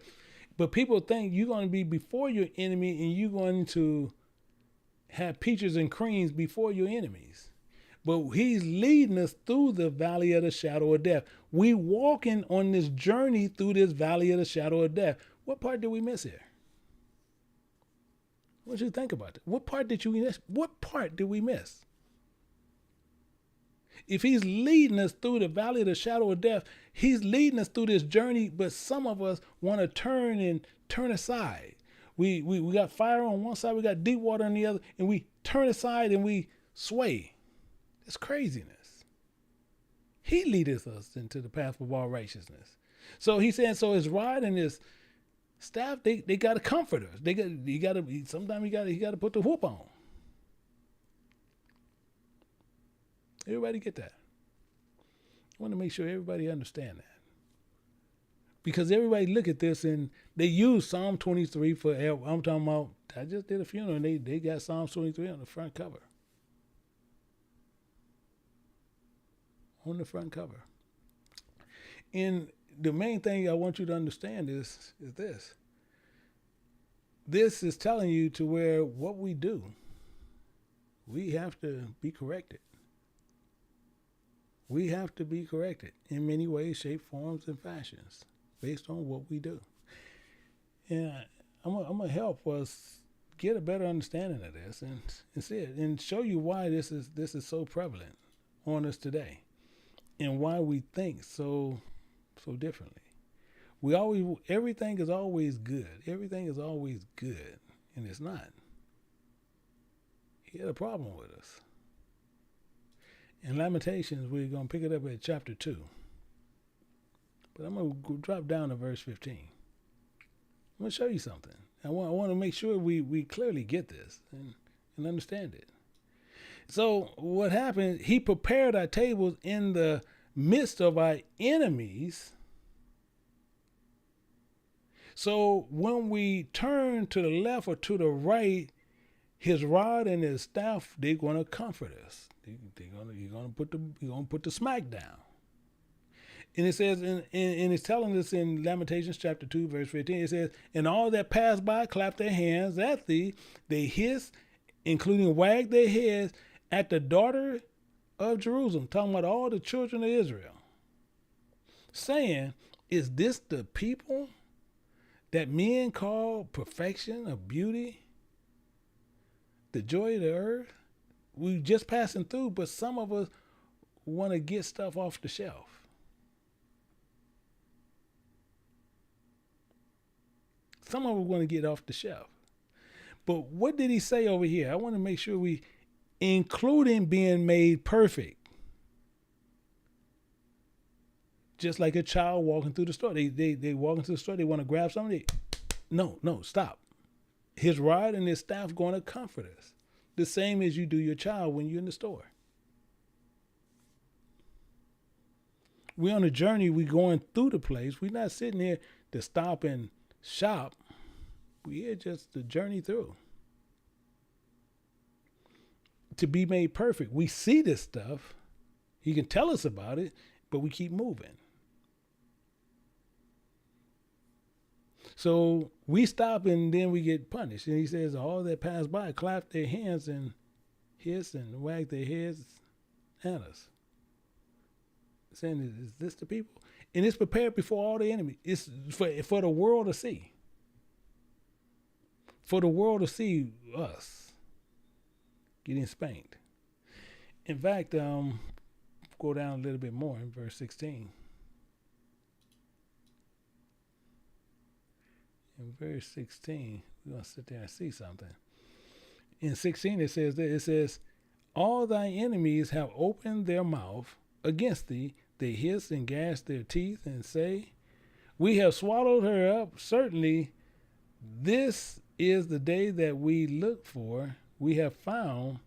But people think you're going to be before your enemy, and you're going to have peaches and creams before your enemies. But he's leading us through the valley of the shadow of death. We walking on this journey through this valley of the shadow of death. What part did we miss here? What do you think about that? What part did you miss? What part did we miss? If he's leading us through the valley of the shadow of death, he's leading us through this journey, but some of us want to turn aside. We got fire on one side, we got deep water on the other, and we turn aside and we sway. That's craziness. He leadeth us into the path of all righteousness. So he's saying, so his rod and his staff, they got to comfort us. Sometimes you got to put the whoop on. Everybody get that? I want to make sure everybody understand that. Because everybody look at this and they use Psalm 23 for, I'm talking about, I just did a funeral and they got Psalm 23 on the front cover. On the front cover. And the main thing I want you to understand is this. This is telling you to where what we do, we have to be corrected. We have to be corrected in many ways, shapes, forms, and fashions based on what we do. And I'm gonna help us get a better understanding of this and see it and show you why this is so prevalent on us today and why we think so differently. Everything is always good. Everything is always good, and it's not. He had a problem with us. In Lamentations, we're going to pick it up at chapter 2. But I'm going to drop down to verse 15. I'm going to show you something. I want to make sure we clearly get this and understand it. So what happened, he prepared our tables in the midst of our enemies. So when we turn to the left or to the right, his rod and his staff, they're going to comfort us. You're going to put the smack down. And it says, and it's telling us in Lamentations chapter 2, verse 15, it says, and all that pass by clap their hands at thee. They hiss, including wag their heads at the daughter of Jerusalem, talking about all the children of Israel, saying, is this the people that men call perfection of beauty, the joy of the earth? We just passing through, but some of us want to get stuff off the shelf. Some of us want to get off the shelf. But what did he say over here? I want to make sure including being made perfect. Just like a child walking through the store. They walk into the store, they want to grab something. No, stop. His rod and his staff going to comfort us. The same as you do your child when you're in the store. We're on a journey, we're going through the place. We're not sitting here to stop and shop. We're here just to journey through. To be made perfect. We see this stuff. He can tell us about it, but we keep moving. So we stop and then we get punished. And he says, all that pass by clap their hands and hiss and wag their heads at us. Saying, is this the people? And it's prepared before all the enemy. It's for the world to see. For the world to see us getting spanked. In fact, go down a little bit more in verse 16. In verse 16, we're going to sit there and see something. In 16, it says, all thy enemies have opened their mouth against thee. They hiss and gash their teeth and say, we have swallowed her up. Certainly, this is the day that we look for. We have found.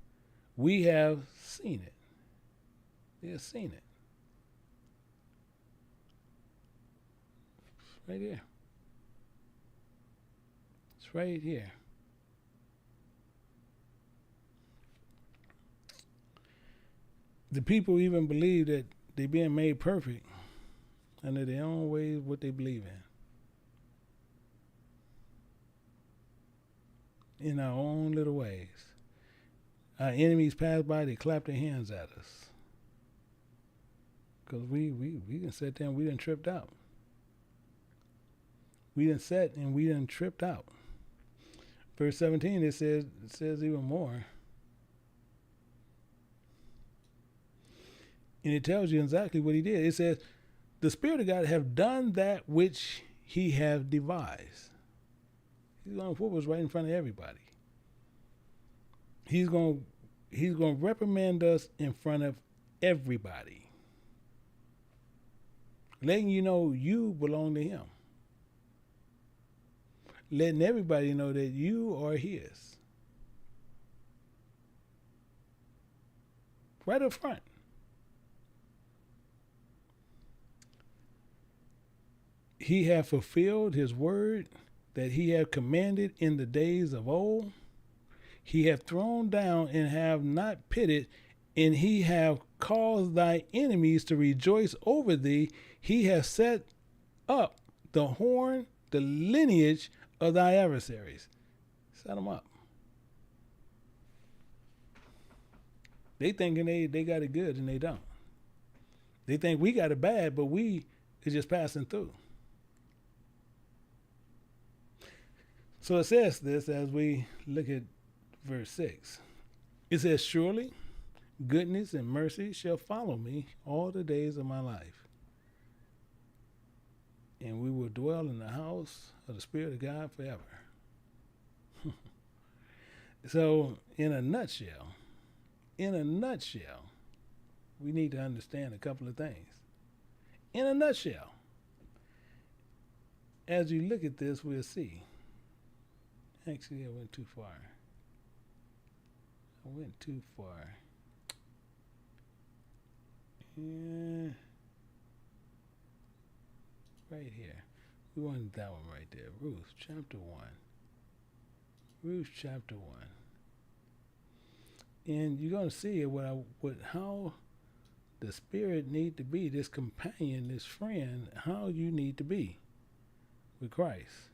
We have seen it. They have seen it. It's right here. It's right here. The people even believe that they're being made perfect under their own ways, what they believe in our own little ways. Our enemies pass by, they clap their hands at us. Because we didn't sit there and we didn't tripped out. We didn't sat and we didn't tripped out. Verse 17, it says even more. And it tells you exactly what he did. It says, the Spirit of God have done that which he have devised. He's going to put us right in front of everybody. He's going to reprimand us in front of everybody. Letting you know you belong to him. Letting everybody know that you are his. Right up front. He hath fulfilled his word that he hath commanded in the days of old. He hath thrown down and have not pitied, and he hath caused thy enemies to rejoice over thee. He hath set up the horn, the lineage of thy adversaries. Set them up. They thinking they got it good and they don't. They think we got it bad, but we is just passing through. So it says this as we look at verse 6. It says, surely goodness and mercy shall follow me all the days of my life, and we will dwell in the house of the Spirit of God forever. So, in a nutshell, we need to understand a couple of things. In a nutshell, as you look at this, we'll see. Actually, I went too far. Yeah. Right here. We wanted that one right there. Ruth chapter 1. And you're going to see how the Spirit need to be, this companion, this friend, how you need to be with Christ.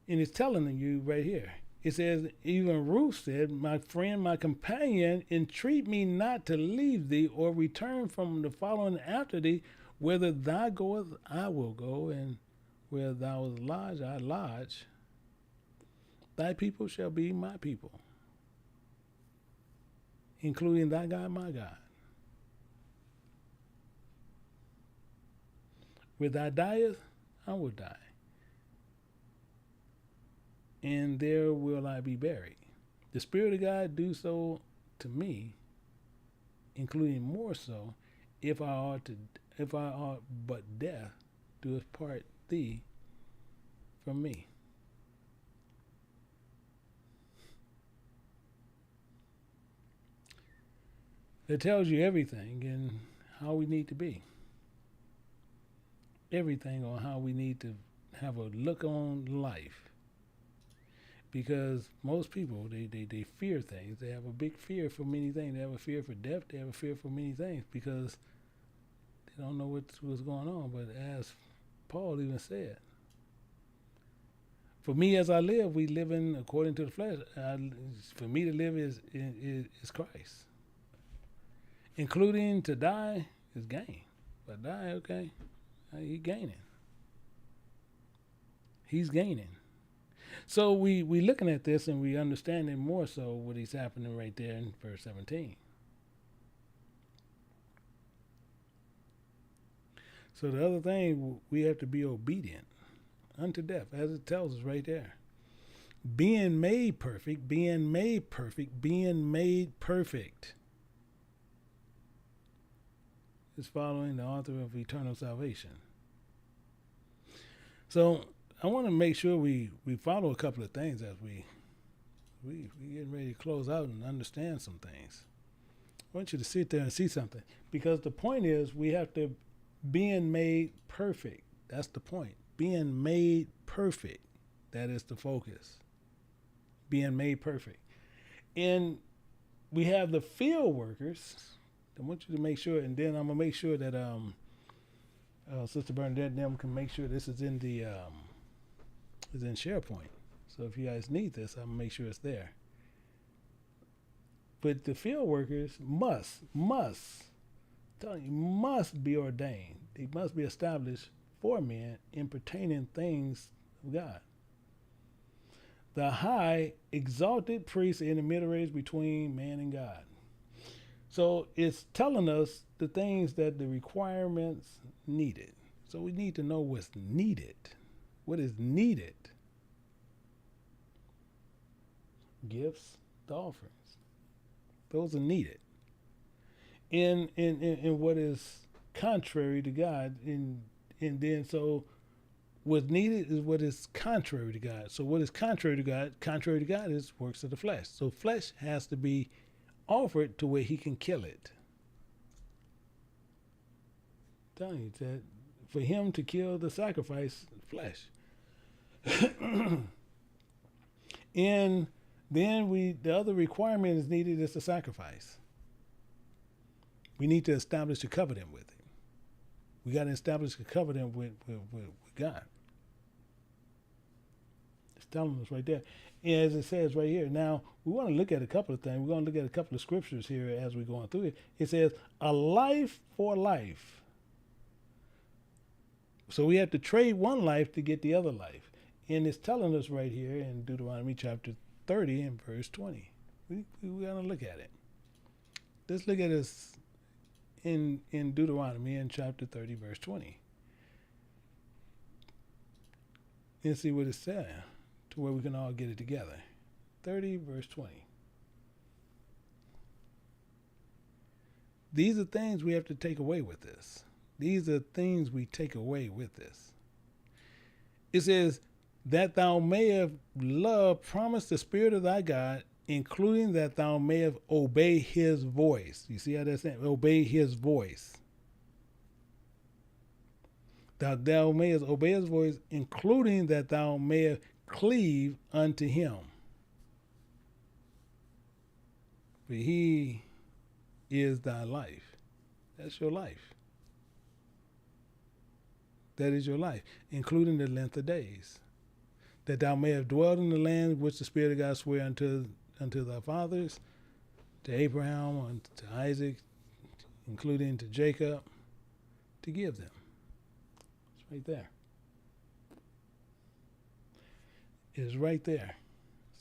And it's telling you right here. It says, even Ruth said, my friend, my companion, entreat me not to leave thee or return from the following after thee. Whither thou goest, I will go, and where thou lodge, I lodge. Thy people shall be my people, including thy God, my God. Where thou diest, I will die, and there will I be buried. The Spirit of God do so to me, including more so, if I ought but death doeth part thee from me. It tells you everything and how we need to be. Everything on how we need to have a look on life. Because most people, they fear things. They have a big fear for many things. They have a fear for death. They have a fear for many things because they don't know what's going on. But as Paul even said, for me as I live, we live in according to the flesh. For me to live is Christ. Including to die is gain. But die, okay, he's gaining. He's gaining. So we looking at this and we understanding more so what is happening right there in verse 17. So the other thing, we have to be obedient unto death, as it tells us right there. Being made perfect, being made perfect, being made perfect is following the author of eternal salvation. So I want to make sure we follow a couple of things as we getting ready to close out and understand some things. I want you to sit there and see something, because the point is we have to being made perfect. That's the point. Being made perfect. That is the focus. Being made perfect. And we have the field workers. I want you to make sure, and then I'm gonna make sure that Sister Bernadette and them can make sure this is in the is in SharePoint. So if you guys need this, I'm gonna make sure it's there. But the field workers must be ordained. They must be established for men in pertaining things of God. The high exalted priest in the middle range between man and God. So it's telling us the things that the requirements needed. So we need to know what's needed. What is needed? Gifts, the offerings. Those are needed. In what is contrary to God. And then so what's needed is what is contrary to God. So what is contrary to God? Contrary to God is works of the flesh. So flesh has to be offered to where he can kill it. I'm telling you that for him to kill the sacrifice, flesh. And then the other requirement is needed is the sacrifice. We need to establish a covenant with him. We got to establish a covenant with God. It's telling us right there. As it says right here. Now, we want to look at a couple of things. We're going to look at a couple of scriptures here as we're going through it. It says, a life for life. So we have to trade one life to get the other life. And it's telling us right here in Deuteronomy chapter 30 and verse 20. We're going to look at it. Let's look at this in Deuteronomy in chapter 30, verse 20. And see what it says to where we can all get it together. 30, verse 20. These are things we have to take away with this. These are things we take away with this. It says, that thou mayest love, promise the Spirit of thy God, including that thou mayest obey his voice. You see how that's saying? Obey his voice. That thou mayest obey his voice, including that thou mayest cleave unto him. For he is thy life. That's your life. That is your life, including the length of days. That thou mayest dwell in the land which the Spirit of God sware unto thy fathers, to Abraham, and to Isaac, including to Jacob, to give them. It's right there. It's right there.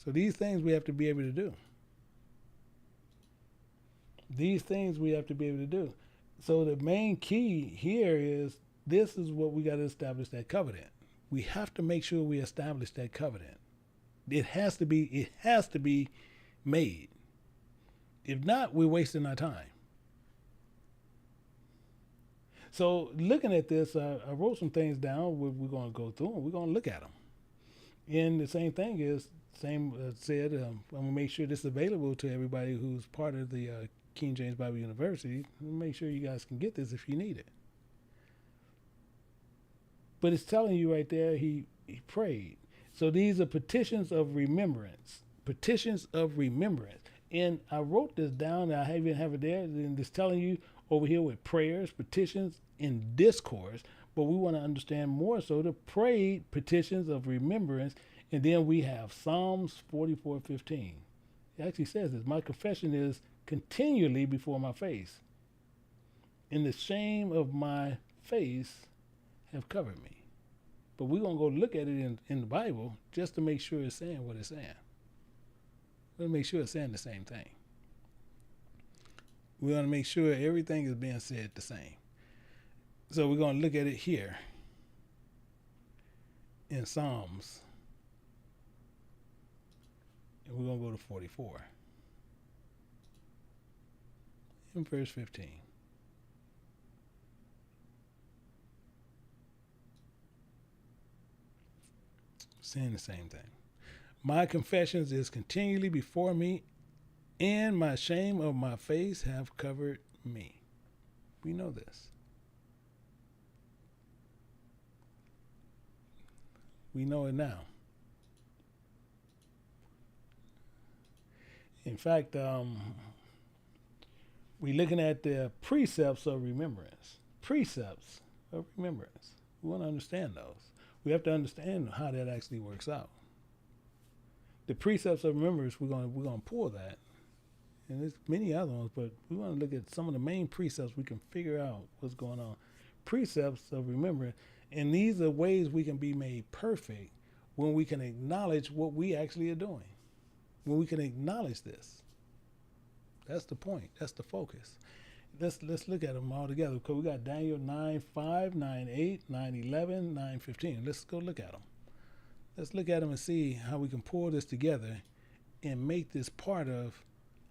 So these things we have to be able to do. These things we have to be able to do. So the main key here is this is what we got to establish, that covenant. We have to make sure we establish that covenant. It has to be made. If not, we're wasting our time. So looking at this, I wrote some things down. We're going to go through and we're going to look at them. And the same thing is, I'm going to make sure this is available to everybody who's part of the King James Bible University. Make sure you guys can get this if you need it. But it's telling you right there, he prayed. So these are petitions of remembrance. Petitions of remembrance. And I wrote this down, and I even have it there, and it's telling you over here with prayers, petitions, and discourse. But we want to understand more so the prayed petitions of remembrance. And then we have Psalms 44:15. It actually says this, my confession is continually before my face. And the shame of my face have covered me. But we're going to go look at it in the Bible just to make sure it's saying what it's saying. We're going to make sure it's saying the same thing. We want to make sure everything is being said the same. So we're going to look at it here in Psalms. And we're going to go to 44. In verse 15. Saying the same thing. My confessions is continually before me, and my shame of my face have covered me. We know this. We know it now. In fact, we're looking at the precepts of remembrance. Precepts of remembrance. We want to understand those. We have to understand how that actually works out. The precepts of remembrance, we're going to pull that. And there's many other ones, but we want to look at some of the main precepts we can figure out what's going on. Precepts of remembrance. And these are ways we can be made perfect when we can acknowledge what we actually are doing. When we can acknowledge this. That's the point. That's the focus. Let's look at them all together, because we got Daniel 9:5, 9:8, 9:11, 9:15. Let's go look at them. Let's look at them and see how we can pull this together and make this part of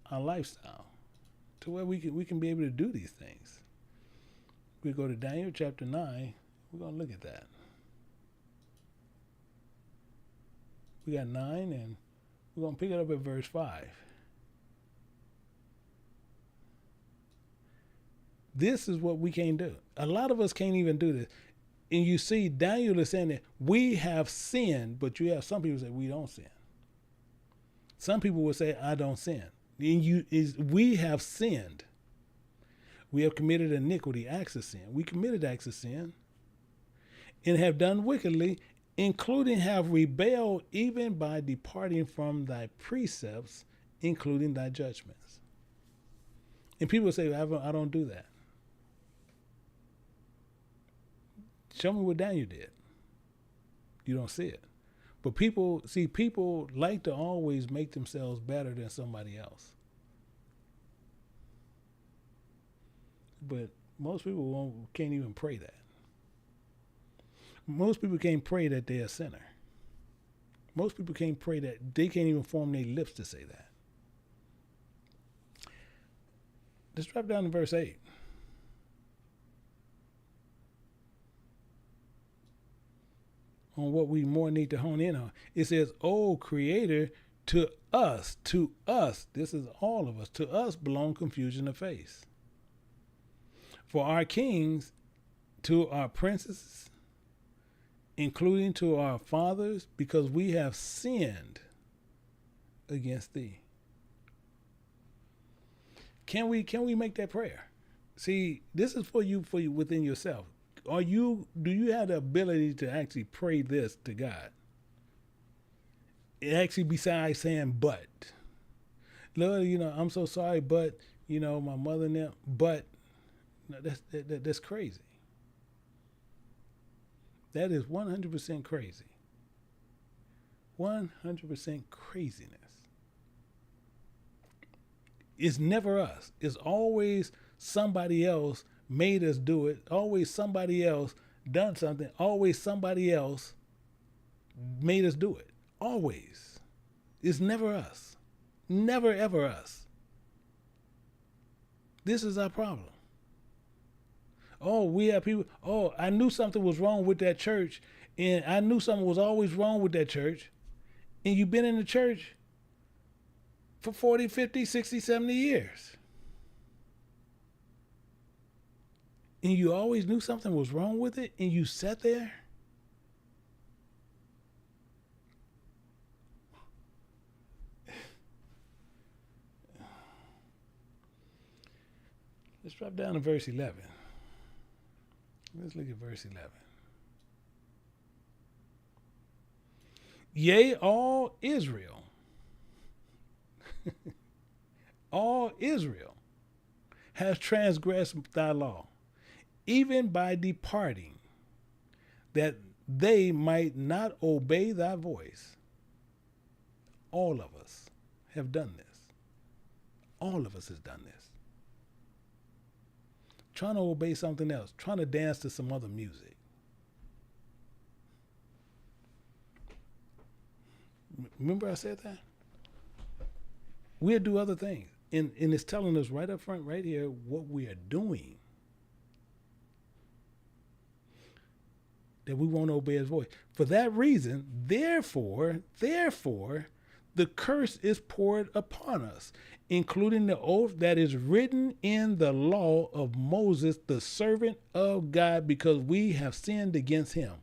our lifestyle to where we can be able to do these things. We go to Daniel chapter 9. We're going to look at that. We got 9, and we're going to pick it up at verse 5. This is what we can't do. A lot of us can't even do this. And you see, Daniel is saying that we have sinned, but you have some people say we don't sin. Some people will say, I don't sin. And we have sinned. We have committed iniquity, acts of sin. We committed acts of sin and have done wickedly, including have rebelled even by departing from thy precepts, including thy judgments. And people say, I don't do that. Show me what Daniel did. You don't see it. But people like to always make themselves better than somebody else. But most people can't even pray that. Most people can't pray that they're a sinner. Most people can't pray that. They can't even form their lips to say that. Let's drop down to verse 8. On what we more need to hone in on. It says, "O Creator, to us, this is all of us, to us belong confusion of face. For our kings, to our princes, including to our fathers, because we have sinned against thee." Can we make that prayer? See, this is for you within yourself. Do you have the ability to actually pray this to God? Actually, besides saying "but," Lord, I'm so sorry, but my mother and them, but no, that's crazy. That is 100% crazy. 100% craziness. It's never us. It's always somebody else made us do it. Always somebody else done something. Always somebody else made us do it. Always. It's never us. Never ever us. This is our problem. Oh, we have people. Oh, I knew something was wrong with that church, and I knew something was always wrong with that church. And you've been in the church for 40, 50, 60, 70 years. And you always knew something was wrong with it, and you sat there. Let's drop down to verse 11. Let's look at verse 11. Yea, all Israel, all Israel has transgressed thy law, even by departing, that they might not obey thy voice. All of us have done this. All of us has done this. Trying to obey something else, trying to dance to some other music. Remember I said that? We'll do other things. And it's telling us right up front, right here, what we are doing. That we won't obey his voice. For that reason, therefore, the curse is poured upon us, including the oath that is written in the law of Moses, the servant of God, because we have sinned against him.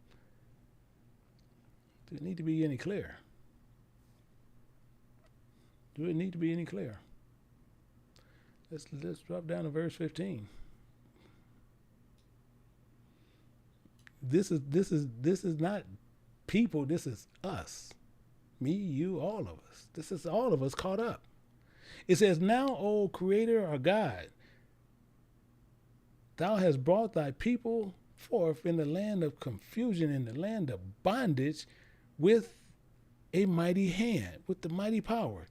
Does it need to be any clearer? Do it need to be any clearer? Let's drop down to verse 15. This is not people, this is us. Me, you, all of us. This is all of us caught up. It says, "Now, O Creator, our God, thou hast brought thy people forth in the land of confusion, in the land of bondage, with a mighty hand," with the mighty power.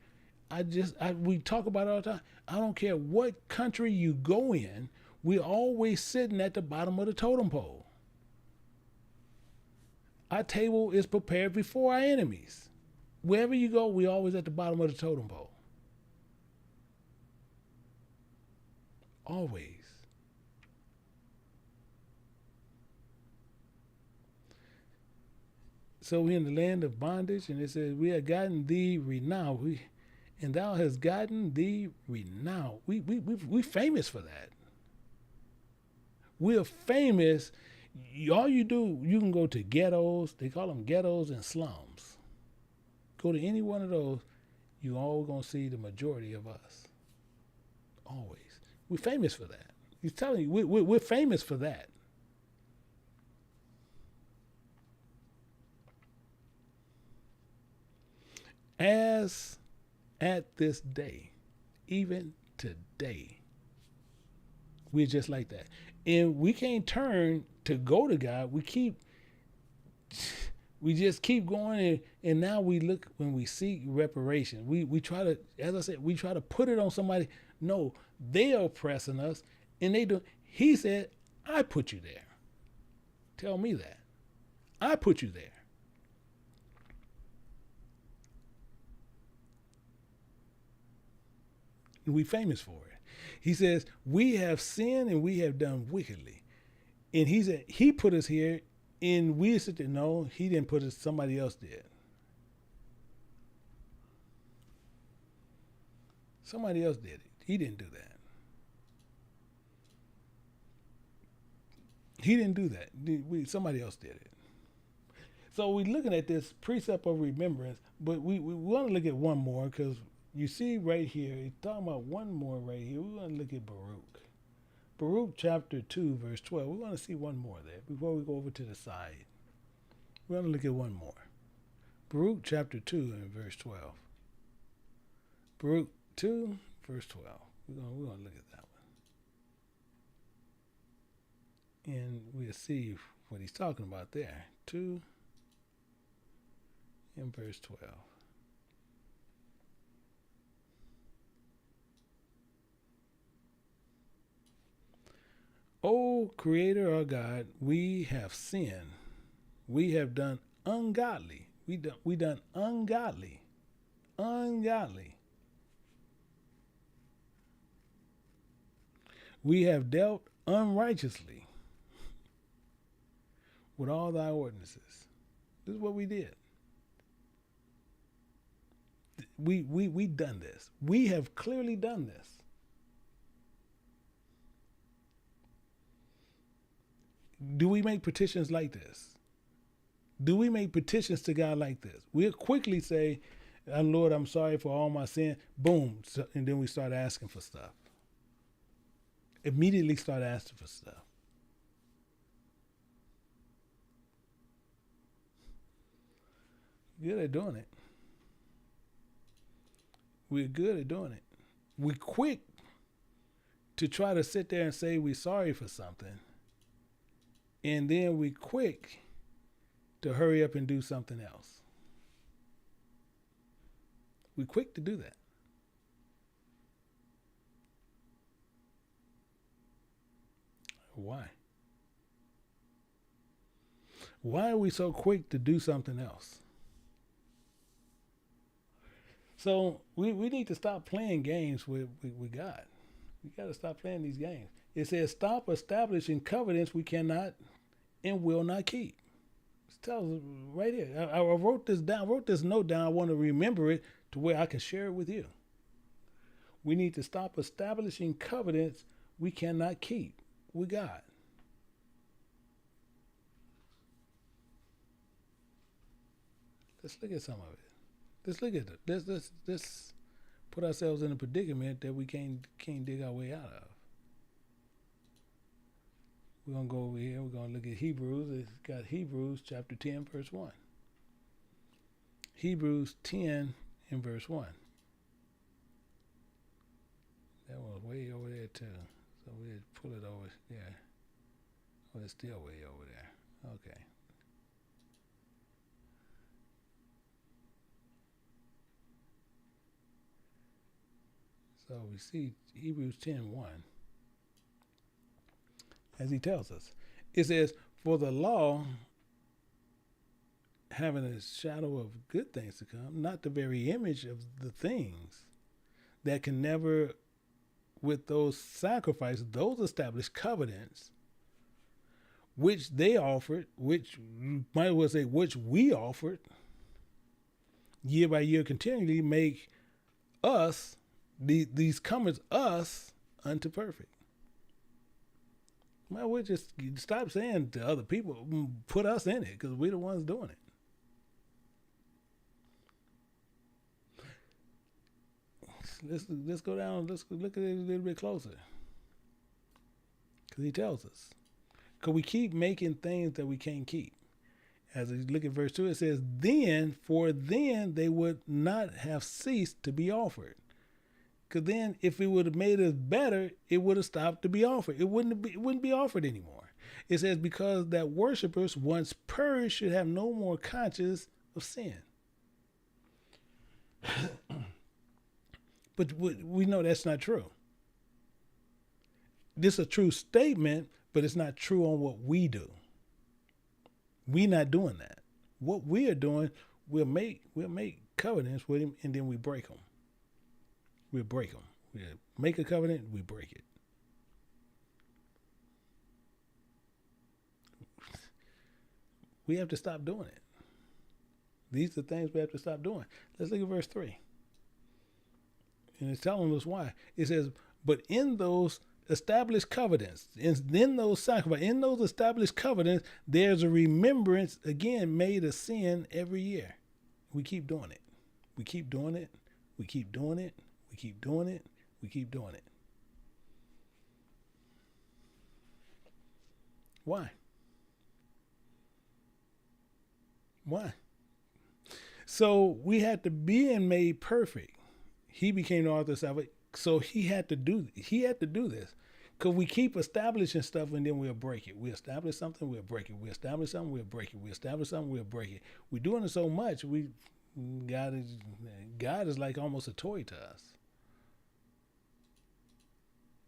We talk about it all the time. I don't care what country you go in, we're always sitting at the bottom of the totem pole. Our table is prepared before our enemies. Wherever you go, we're always at the bottom of the totem pole. Always. So we're in the land of bondage, and it says, "We have gotten thee renown." And thou hast gotten thee renown. We famous for that. We're famous. All you do, you can go to ghettos. They call them ghettos and slums. Go to any one of those, you all gonna see the majority of us. Always. We're famous for that. He's telling you, we're famous for that. As at this day, even today, we're just like that. And we can't turn to go to God. We just keep going, and now we look when we seek reparation. We try to, as I said, we try to put it on somebody. No, they are oppressing us, and they do. He said, "I put you there." Tell me that. I put you there. And we famous for it. He says, "We have sinned and we have done wickedly," and he said he put us here. And we said, no, he didn't put it, somebody else did. Somebody else did it. He didn't do that. He didn't do that. Somebody else did it. So we're looking at this precept of remembrance, but we want to look at one more because you see right here, he's talking about one more right here. We want to look at Baruch. Baruch chapter 2, verse 12. We want to see one more there before we go over to the side. We want to look at one more. Baruch chapter 2 and verse 12. Baruch 2, verse 12. We're going to look at that one. And we'll see what he's talking about there. 2 and verse 12. O Creator, our God, we have sinned. We have done ungodly. We done ungodly. Ungodly. We have dealt unrighteously with all thy ordinances. This is what we did. We done this. We have clearly done this. Do we make petitions like this? Do we make petitions to God like this? We'll quickly say, Lord, I'm sorry for all my sin. Boom. And then we start asking for stuff. Immediately start asking for stuff. Good at doing it. We're good at doing it. We're quick to try to sit there and say we're sorry for something. And then we quick to hurry up and do something else. We quick to do that. Why? Why are we so quick to do something else? So we need to stop playing games with God. We got to stop playing these games. It says, stop establishing covenants we cannot and will not keep. It tells us right here. I wrote this down, wrote this note down. I want to remember it to where I can share it with you. We need to stop establishing covenants we cannot keep with God. Let's look at some of it. Let's look at it. Let's put ourselves in a predicament that we can't dig our way out of. We're going to go over here. We're going to look at Hebrews. It's got Hebrews chapter 10, verse 1. Hebrews 10 and verse 1. That was way over there too. So we'll pull it over there. Oh, it's still way over there. Okay. So we see Hebrews 10:1. As he tells us, it says, for the law, having a shadow of good things to come, not the very image of the things that can never, with those sacrifices, those established covenants, which they offered, which you might as well say, which we offered, year by year continually, make us, these comers, us unto perfect. Well, we'll just stop saying to other people, put us in it, because we're the ones doing it. Let's go down, let's look at it a little bit closer. Because he tells us. Because we keep making things that we can't keep. As we look at verse 2, it says, then they would not have ceased to be offered. Because then if it would have made us better, it would have stopped to be offered. It wouldn't be offered anymore. It says, because that worshipers once purged should have no more conscience of sin. But we know that's not true. This is a true statement, but it's not true on what we do. We're not doing that. What we are doing, we'll make covenants with him, and then we break them. We'll break them. We'll make a covenant, we break it. We have to stop doing it. These are things we have to stop doing. Let's look at verse 3. And it's telling us why. It says, but in those established covenants, in those sacrifices, in those established covenants, there's a remembrance again made of sin every year. We keep doing it. We keep doing it. We keep doing it. We keep doing it. We keep doing it. Why? Why? So we had to be made perfect. He became the author of salvation. So he had to do this. Because we keep establishing stuff and then we'll break it. We establish something, we'll break it. We establish something, we'll break it. We establish something, we'll break it. We're doing it so much, God is like almost a toy to us.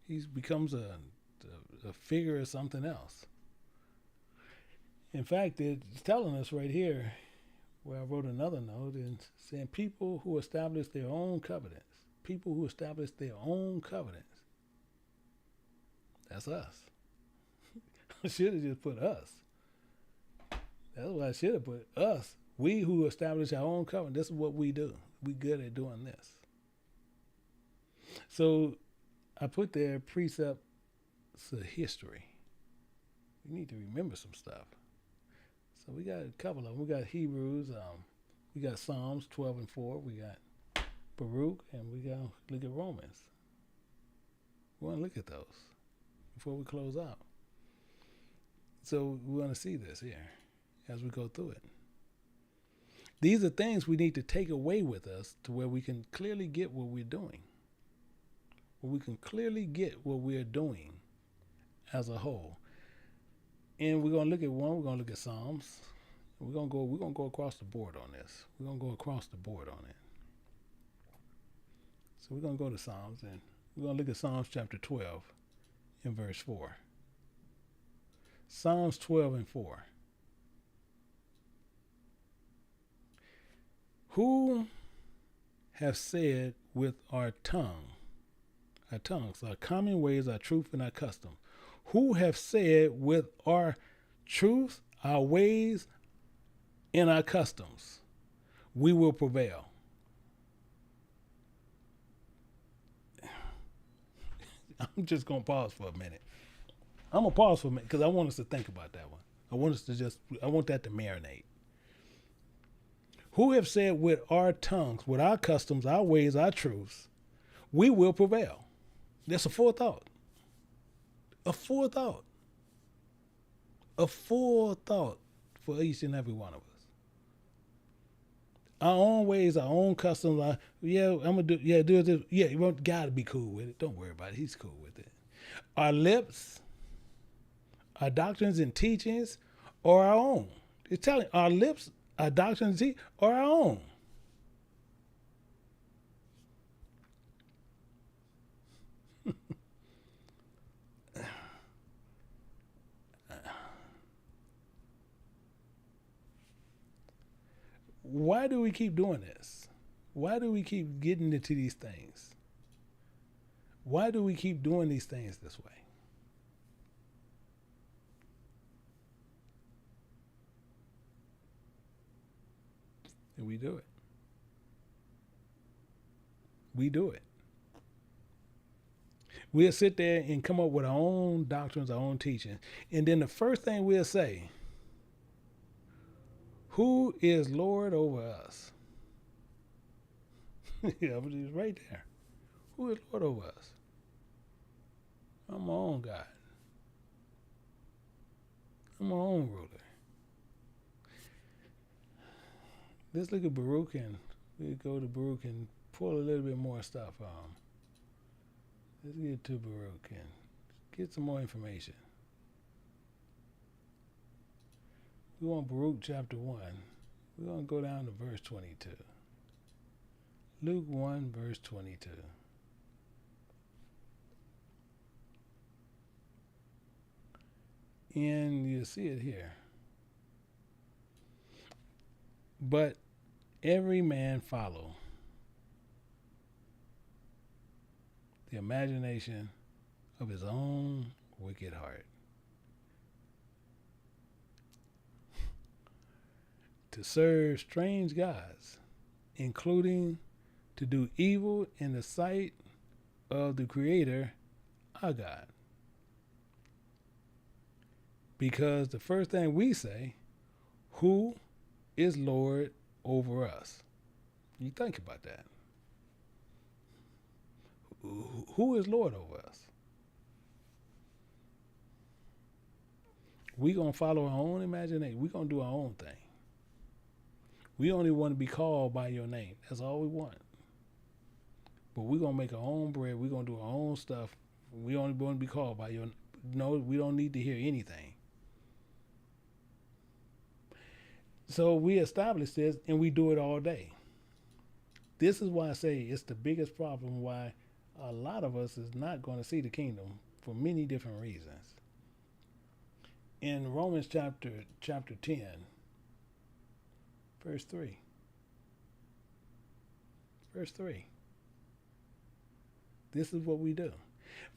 He becomes a figure of something else. In fact, it's telling us right here, where I wrote another note, and saying people who establish their own covenants. People who establish their own covenants. That's us. I should have just put us. That's what I should have put, us. We who establish our own covenant. This is what we do. We good at doing this. So I put there precepts of history. We need to remember some stuff. So we got a couple of them. We got Hebrews. We got Psalms 12 and 4. We got Baruch, and we got look at Romans. We want to look at those before we close out. So we want to see this here as we go through it. These are things we need to take away with us to where we can clearly get what we're doing. Where we can clearly get what we're doing as a whole. And we're gonna look at one. We're gonna look at Psalms. We're gonna go across the board on this. We're gonna go across the board on it. So we're gonna go to Psalms, and we're gonna look at Psalms chapter 12 in verse 4. Psalms 12 and 4. Who have said with our tongues, our common ways, our truth, and our custom. Who have said with our truth, our ways, and our customs, we will prevail. I'm just going to pause for a minute. I'm going to pause for a minute because I want us to think about that one. I want that to marinate. Who have said with our tongues, with our customs, our ways, our truths, we will prevail. That's a forethought. A forethought. A forethought for each and every one of us. Our own ways, our own customs. I'm gonna do this. Yeah, you gotta be cool with it. Don't worry about it. He's cool with it. Our lips, our doctrines and teachings, are our own. It's telling our lips, our doctrines and teachings are our own. Why do we keep doing this? Why do we keep getting into these things? Why do we keep doing these things this way? And we do it. We do it. We'll sit there and come up with our own doctrines, our own teachings. And then the first thing we'll say, who is Lord over us? Yeah, but it's right there. Who is Lord over us? I'm my own God. I'm my own ruler. Let's look at Baruch, and we'll go to Baruch and pull a little bit more stuff. Let's get to Baruch and get some more information. We want Baruch chapter 1. We're going to go down to verse 22. Luke 1, verse 22. And you see it here. But every man follow the imagination of his own wicked heart, to serve strange gods, including to do evil in the sight of the Creator, our God. Because the first thing we say, who is Lord over us? You think about that. Who is Lord over us? We're going to follow our own imagination. We're going to do our own thing. We only want to be called by your name. That's all we want. But we're going to make our own bread. We're going to do our own stuff. We only want to be called by your. No, we don't need to hear anything. So we establish this, and we do it all day. This is why I say it's the biggest problem why a lot of us is not going to see the kingdom for many different reasons. In Romans chapter 10, verse 3. Verse 3. This is what we do.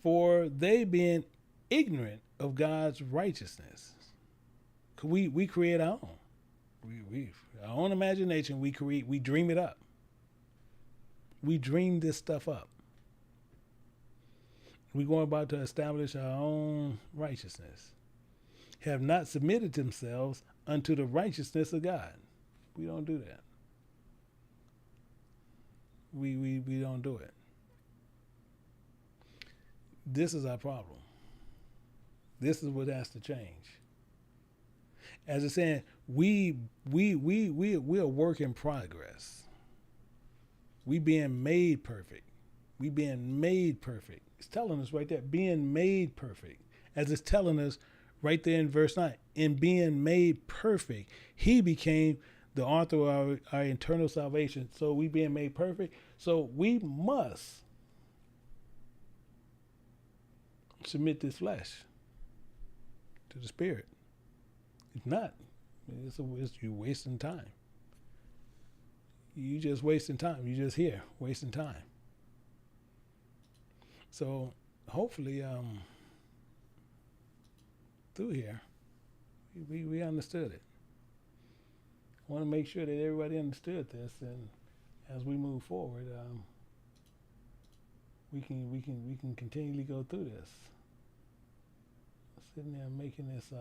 For they being ignorant of God's righteousness. We create our own. We our own imagination, we dream it up. We dream this stuff up. We're going about to establish our own righteousness. Have not submitted themselves unto the righteousness of God. We don't do that. We don't do it. This is our problem. This is what has to change. As I said, we're a work in progress. We being made perfect. We being made perfect. It's telling us right there, being made perfect. As it's telling us right there in verse 9, in being made perfect, he became the author of our eternal salvation. So we being made perfect. So we must submit this flesh to the spirit. If not, you're wasting time. You just wasting time. You just here wasting time. So hopefully, through here, we understood it. I want to make sure that everybody understood this, and as we move forward, we can continually go through this. Sitting there making this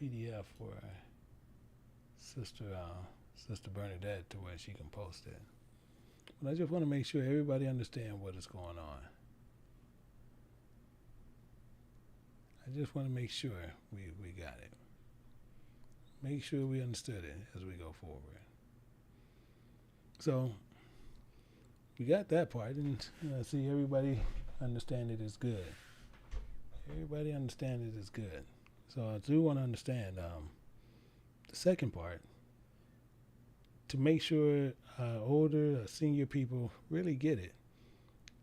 PDF for Sister Bernadette to where she can post it. But I just want to make sure everybody understands what is going on. I just want to make sure we got it. Make sure we understood it as we go forward. So we got that part, and see, everybody understand it is good. Everybody understand it is good. So I do want to understand the second part, to make sure older, senior people really get it.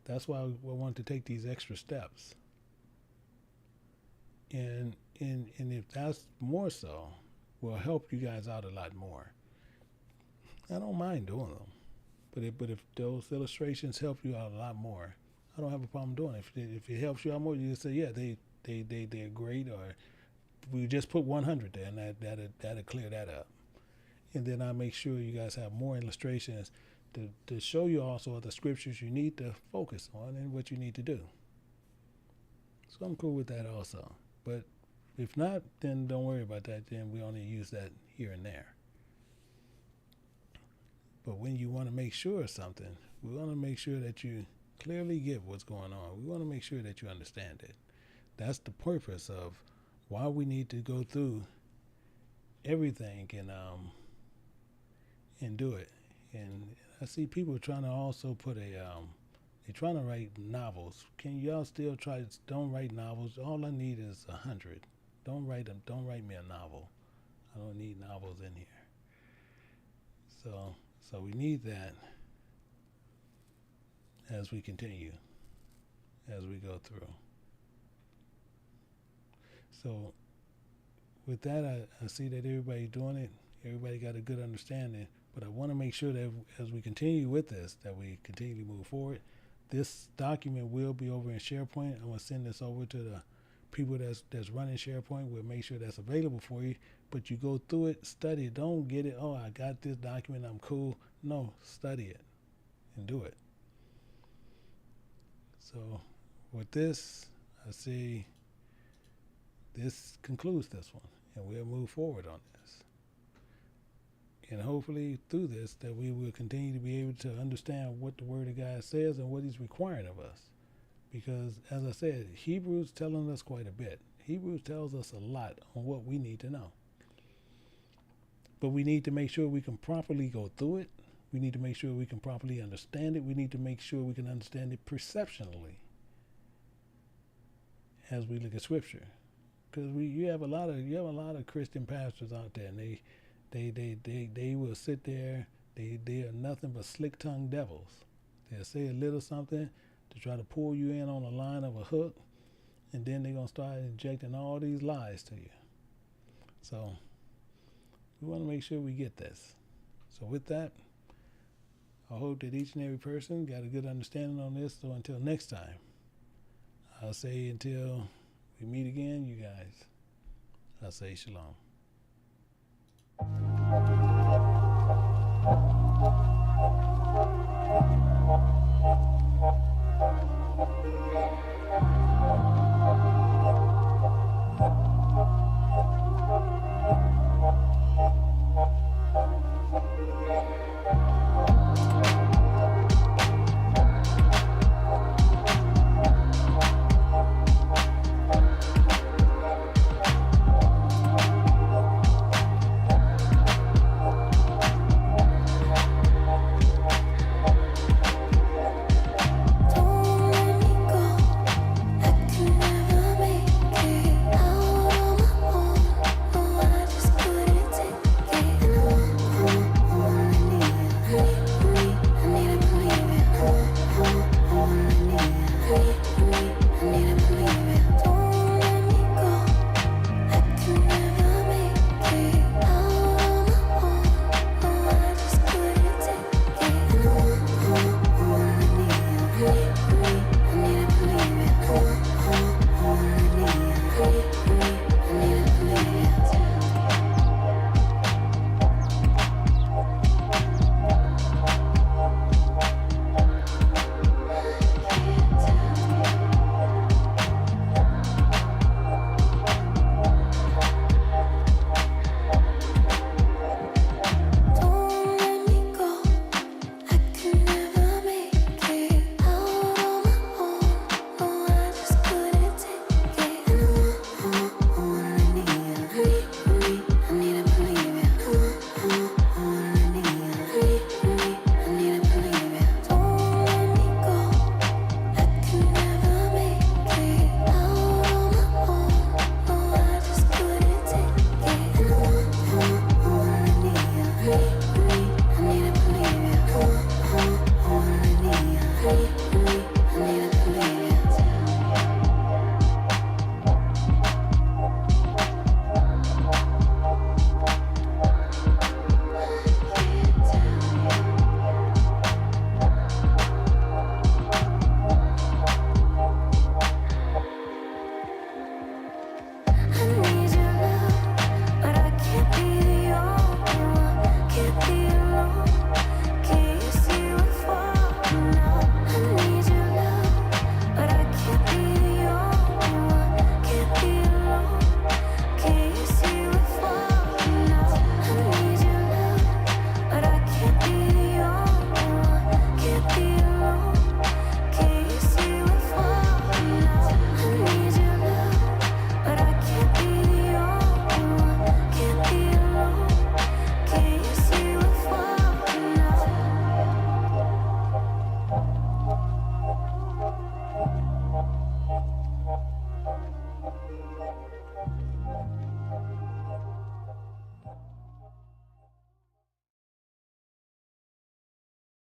That's why we want to take these extra steps. And if that's more so, will help you guys out a lot more. I don't mind doing them, but if those illustrations help you out a lot more, I don't have a problem doing it. If it helps you out more, you just say, yeah, they're great, or we just put 100 there, and that'll clear that up. And then I make sure you guys have more illustrations to show you also the scriptures you need to focus on and what you need to do. So I'm cool with that also. But if not, then don't worry about that. Then we only use that here and there. But when you want to make sure of something, we want to make sure that you clearly get what's going on. We want to make sure that you understand it. That's the purpose of why we need to go through everything and do it. And I see people trying to also put a They're trying to write novels. Can y'all still try? Don't write novels. All I need is 100. Don't write them. Don't write me a novel. I don't need novels in here. So we need that as we continue, as we go through. So with that, I see that everybody's doing it. Everybody got a good understanding. But I want to make sure that as we continue with this, that we continue to move forward. This document will be over in SharePoint. I'm going to send this over to the people that's running SharePoint. We'll make sure that's available for you. But you go through it, study it. Don't get it, oh, I got this document, I'm cool. No, study it and do it. So with this, I see this concludes this one, and we'll move forward on this. And hopefully through this that we will continue to be able to understand what the Word of God says and what He's requiring of us. Because as I said, Hebrews telling us quite a bit. Hebrews tells us a lot on what we need to know. But we need to make sure we can properly go through it. We need to make sure we can properly understand it. We need to make sure we can understand it perceptionally as we look at Scripture. Because you have a lot of Christian pastors out there, and they will sit there. They are nothing but slick-tongued devils. They'll say a little something to try to pull you in on the line of a hook, and then they're going to start injecting all these lies to you. So we want to make sure we get this. So with that, I hope that each and every person got a good understanding on this. So until next time, I'll say until we meet again, you guys, I'll say shalom.